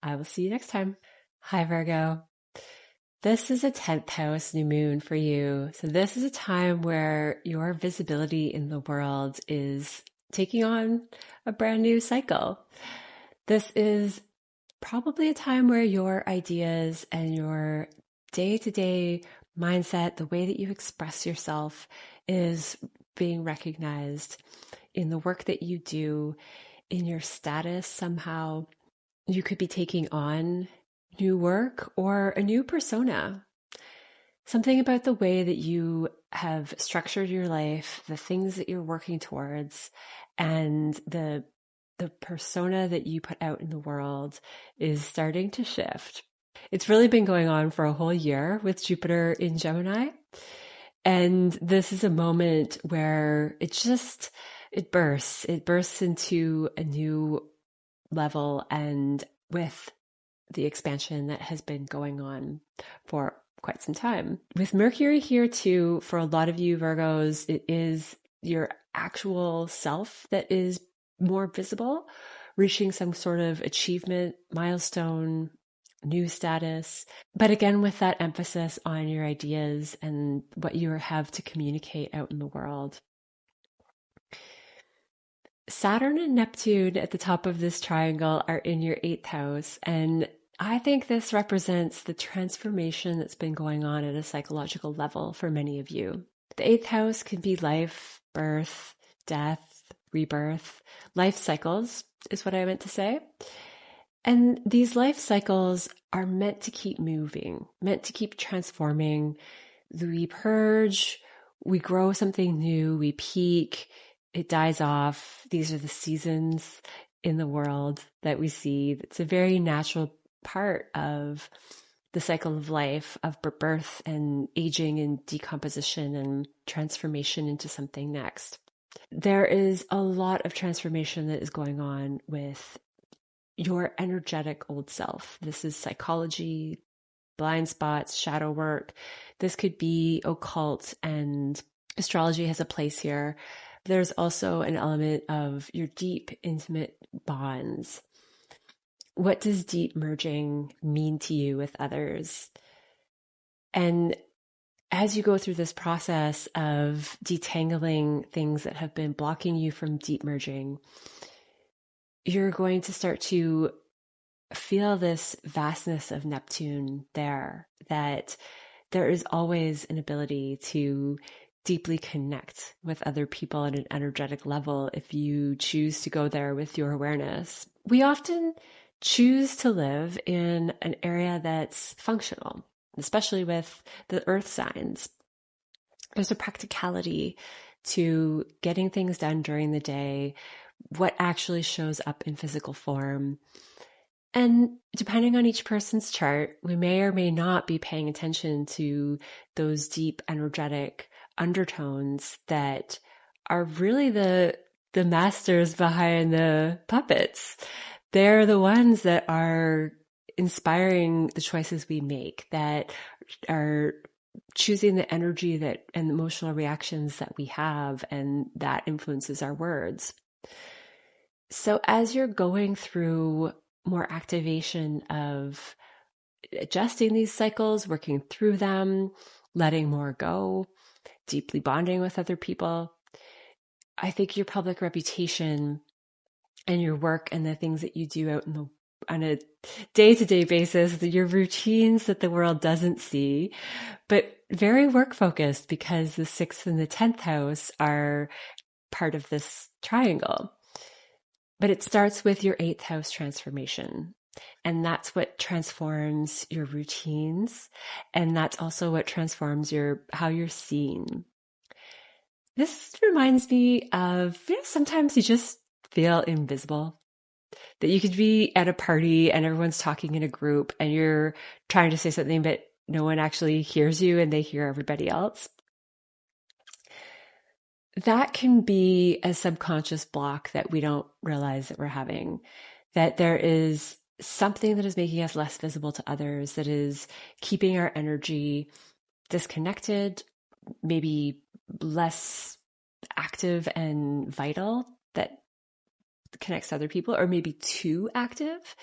S1: I will see you next time. Hi, Virgo. This is a 10th house new moon for you. So this is a time where your visibility in the world is taking on a brand new cycle. This is probably a time where your ideas and your day-to-day mindset, the way that you express yourself, is being recognized in the work that you do, in your status. Somehow you could be taking on new work or a new persona. Something about the way that you have structured your life, the things that you're working towards, and the persona that you put out in the world is starting to shift. It's really been going on for a whole year with Jupiter in Gemini. And this is a moment where it bursts. It bursts into a new level, and with the expansion that has been going on for quite some time. With Mercury here too, for a lot of you Virgos, it is your actual self that is more visible, reaching some sort of achievement, milestone, new status. But again, with that emphasis on your ideas and what you have to communicate out in the world. Saturn and Neptune at the top of this triangle are in your 8th house, and I think this represents the transformation that's been going on at a psychological level for many of you. The 8th house can be life, birth, death, rebirth. Life cycles is what I meant to say. And these life cycles are meant to keep moving, meant to keep transforming. We purge, we grow something new, we peak, it dies off. These are the seasons in the world that we see. It's a very natural part of the cycle of life, of birth and aging and decomposition and transformation into something next. There is a lot of transformation that is going on with your energetic old self. This is psychology, blind spots, shadow work. This could be occult, and astrology has a place here. There's also an element of your deep, intimate bonds. What does deep merging mean to you with others? And as you go through this process of detangling things that have been blocking you from deep merging, you're going to start to feel this vastness of Neptune there, that there is always an ability to deeply connect with other people at an energetic level if you choose to go there with your awareness. We often choose to live in an area that's functional, especially with the earth signs. There's a practicality to getting things done during the day, what actually shows up in physical form. And depending on each person's chart, we may or may not be paying attention to those deep energetic undertones that are really the masters behind the puppets. They're the ones that are inspiring the choices we make, that are choosing the energy that and the emotional reactions that we have, and that influences our words. So as you're going through more activation of adjusting these cycles, working through them, letting more go, deeply bonding with other people, I think your public reputation and your work and the things that you do out on a day-to-day basis, your routines that the world doesn't see, but very work focused, because the 6th and the 10th house are part of this triangle. But it starts with your 8th house transformation. And that's what transforms your routines. And that's also what transforms how you're seen. This reminds me of, sometimes you just feel invisible. That you could be at a party and everyone's talking in a group and you're trying to say something, but no one actually hears you and they hear everybody else. That can be a subconscious block that we don't realize that we're having, that there is something that is making us less visible to others, that is keeping our energy disconnected, maybe less active and vital, that connects to other people, or maybe too active,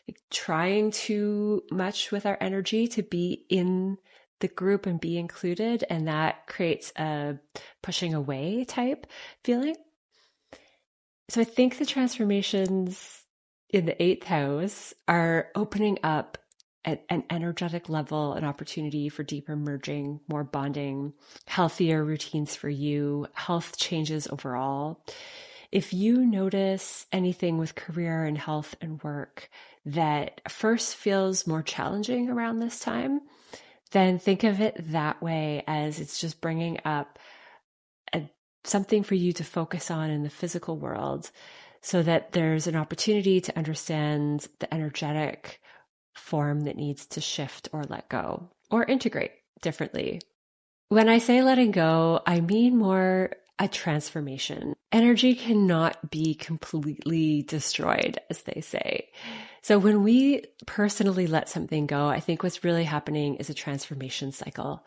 S1: like trying too much with our energy to be in the group and be included, and that creates a pushing away type feeling. So I think the transformations in the 8th house are opening up at an energetic level an opportunity for deeper merging, more bonding, healthier routines for you, health changes overall. If you notice anything with career and health and work that first feels more challenging around this time, then think of it that way, as it's just bringing up something for you to focus on in the physical world, so that there's an opportunity to understand the energetic form that needs to shift or let go or integrate differently. When I say letting go, I mean more a transformation. Energy cannot be completely destroyed, as they say. So when we personally let something go, I think what's really happening is a transformation cycle.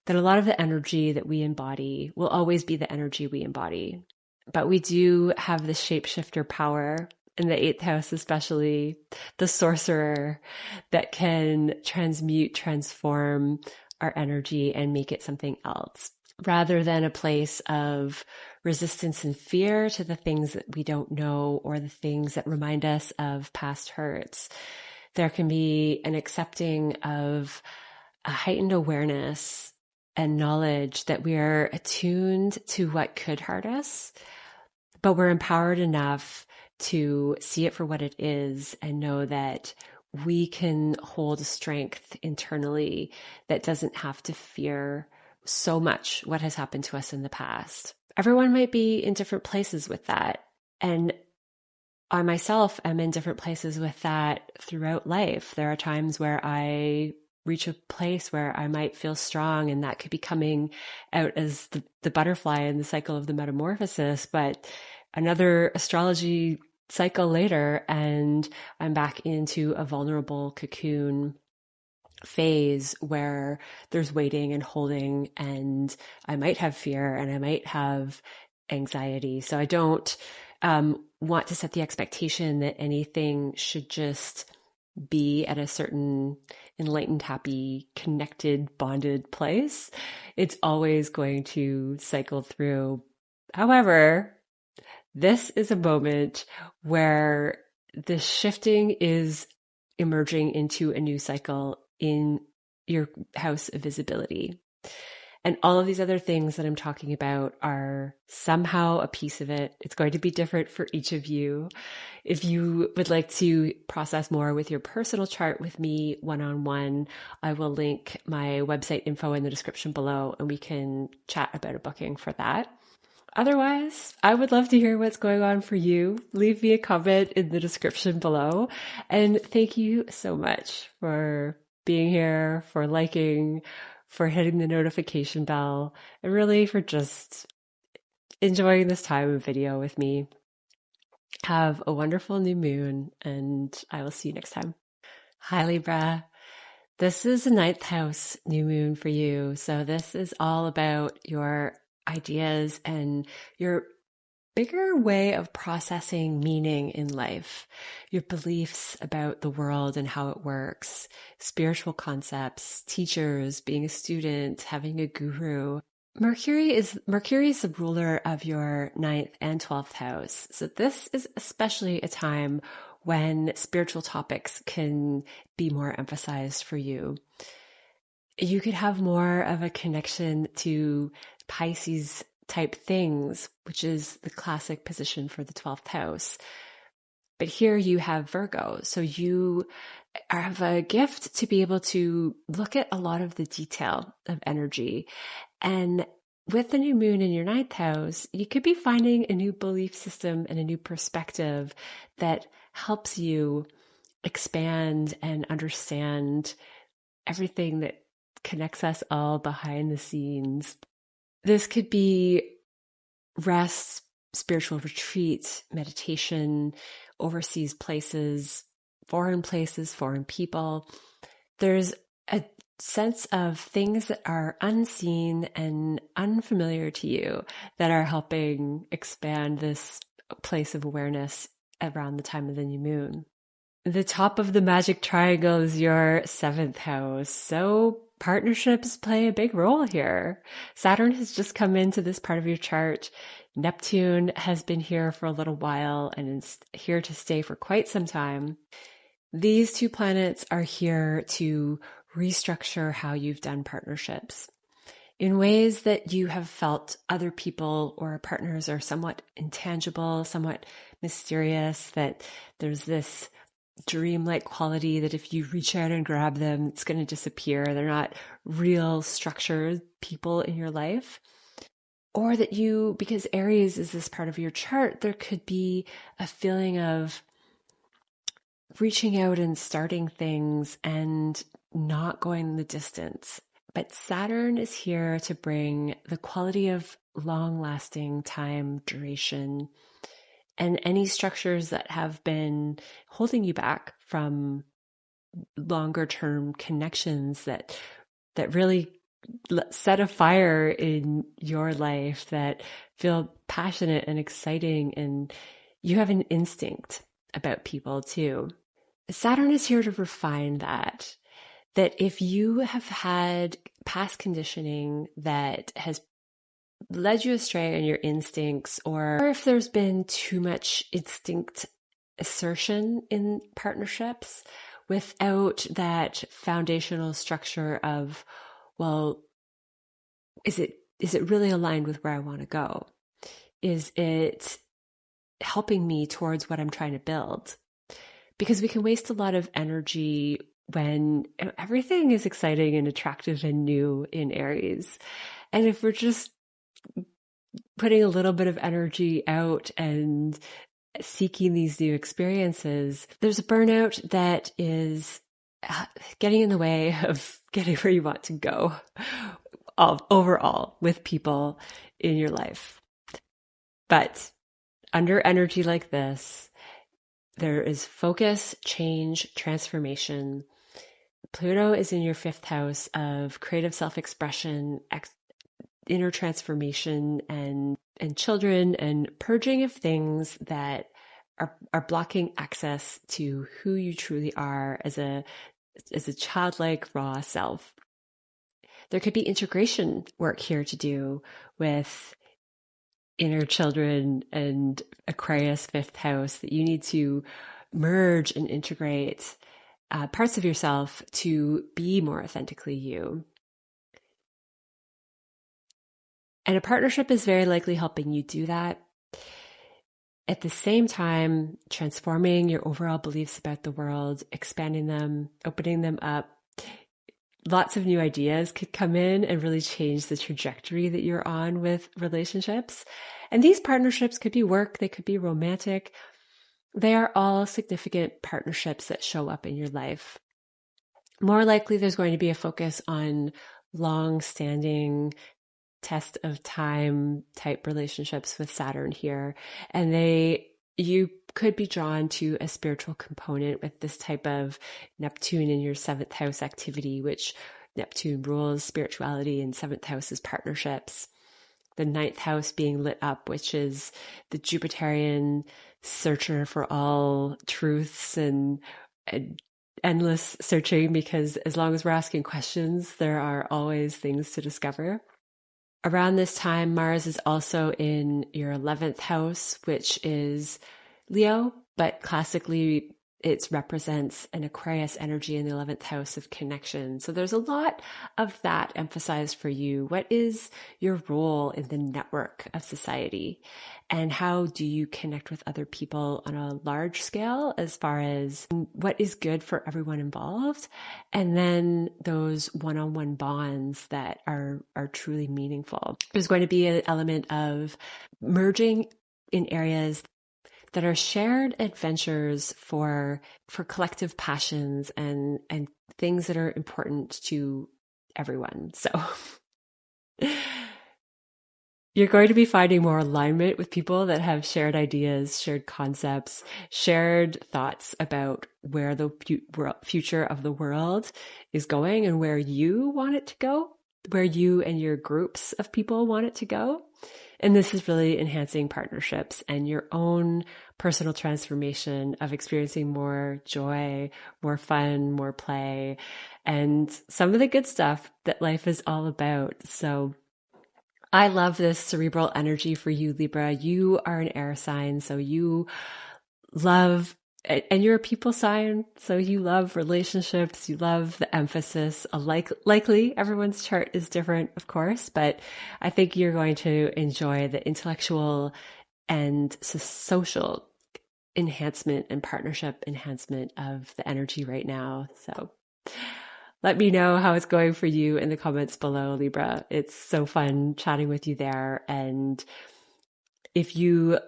S1: That a lot of the energy that we embody will always be the energy we embody. But we do have the shapeshifter power in the 8th house, especially the sorcerer, that can transmute, transform our energy and make it something else, rather than a place of resistance and fear to the things that we don't know or the things that remind us of past hurts. There can be an accepting of a heightened awareness and knowledge that we are attuned to what could hurt us, but we're empowered enough to see it for what it is and know that we can hold a strength internally that doesn't have to fear so much what has happened to us in the past. Everyone might be in different places with that. And I myself am in different places with that throughout life. There are times where I reach a place where I might feel strong, and that could be coming out as the butterfly in the cycle of the metamorphosis, but another astrology cycle later, and I'm back into a vulnerable cocoon phase where there's waiting and holding, and I might have fear and I might have anxiety. So I don't want to set the expectation that anything should just be at a certain enlightened, happy, connected, bonded place. It's always going to cycle through. However, this is a moment where the shifting is emerging into a new cycle in your house of visibility. And all of these other things that I'm talking about are somehow a piece of it. It's going to be different for each of you. If you would like to process more with your personal chart with me one-on-one, I will link my website info in the description below, and we can chat about a booking for that. Otherwise, I would love to hear what's going on for you. Leave me a comment in the description below. And thank you so much for being here, for liking, for hitting the notification bell, and really for just enjoying this time of video with me. Have a wonderful new moon, and I will see you next time. Hi, Libra. This is a ninth house new moon for you. So this is all about your ideas and your bigger way of processing meaning in life, your beliefs about the world and how it works, spiritual concepts, teachers, being a student, having a guru. Mercury is the ruler of your ninth and 12th house. So this is especially a time when spiritual topics can be more emphasized for you. You could have more of a connection to Pisces type things, which is the classic position for the 12th house. But here you have Virgo. So you have a gift to be able to look at a lot of the detail of energy. And with the new moon in your ninth house, you could be finding a new belief system and a new perspective that helps you expand and understand everything that connects us all behind the scenes. This could be rest, spiritual retreat, meditation, overseas places, foreign people. There's a sense of things that are unseen and unfamiliar to you that are helping expand this place of awareness around the time of the new moon. The top of the magic triangle is your 7th house. So partnerships play a big role here. Saturn has just come into this part of your chart. Neptune has been here for a little while and is here to stay for quite some time. These two planets are here to restructure how you've done partnerships in ways that you have felt other people or partners are somewhat intangible, somewhat mysterious, that there's this dreamlike quality that if you reach out and grab them, it's going to disappear. They're not real structured people in your life. Or that you, because Aries is this part of your chart, there could be a feeling of reaching out and starting things and not going the distance. But Saturn is here to bring the quality of long-lasting time, duration, and any structures that have been holding you back from longer-term connections that really set a fire in your life, that feel passionate and exciting, and you have an instinct about people too. Saturn is here to refine that if you have had past conditioning that has led you astray in your instincts, or if there's been too much instinct assertion in partnerships without that foundational structure of, well, is it really aligned with where I want to go? Is it helping me towards what I'm trying to build? Because we can waste a lot of energy when everything is exciting and attractive and new in Aries. And if we're just putting a little bit of energy out and seeking these new experiences, there's a burnout that is getting in the way of getting where you want to go overall with people in your life. But under energy like this, there is focus, change, transformation. Pluto is in your 5th house of creative self-expression, inner transformation, and children, and purging of things that are blocking access to who you truly are as a childlike, raw self. There could be integration work here to do with inner children and Aquarius 5th house, that you need to merge and integrate parts of yourself to be more authentically you. And a partnership is very likely helping you do that. At the same time, transforming your overall beliefs about the world, expanding them, opening them up. Lots of new ideas could come in and really change the trajectory that you're on with relationships. And these partnerships could be work, they could be romantic. They are all significant partnerships that show up in your life. More likely, there's going to be a focus on long-standing test of time type relationships with Saturn here. And you could be drawn to a spiritual component with this type of Neptune in your 7th house activity, which Neptune rules spirituality, and 7th house is partnerships. The 9th house being lit up, which is the Jupiterian searcher for all truths and endless searching, because as long as we're asking questions, there are always things to discover. Around this time, Mars is also in your 11th house, which is Leo, but classically it represents an Aquarius energy in the 11th house of connection. So there's a lot of that emphasized for you. What is your role in the network of society? And how do you connect with other people on a large scale as far as what is good for everyone involved? And then those one-on-one bonds that are truly meaningful. There's going to be an element of merging in areas that are shared adventures for collective passions and things that are important to everyone. So you're going to be finding more alignment with people that have shared ideas, shared concepts, shared thoughts about where the future of the world is going and where you want it to go, where you and your groups of people want it to go. And this is really enhancing partnerships and your own personal transformation of experiencing more joy, more fun, more play, and some of the good stuff that life is all about. So I love this cerebral energy for you, Libra. You are an air sign, so you love, and you're a people sign, so you love relationships, you love the emphasis. Likely everyone's chart is different, of course, but I think you're going to enjoy the intellectual and social enhancement and partnership enhancement of the energy right now. So let me know how it's going for you in the comments below, Libra. It's so fun chatting with you there. And if you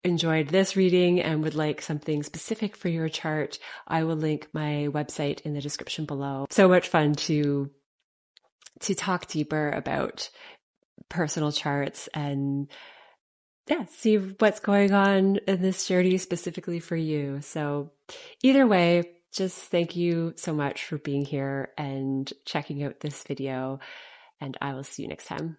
S1: enjoyed this reading and would like something specific for your chart, I will link my website in the description below. So much fun to talk deeper about personal charts and see what's going on in this journey specifically for you. So either way, just thank you so much for being here and checking out this video, and I will see you next time.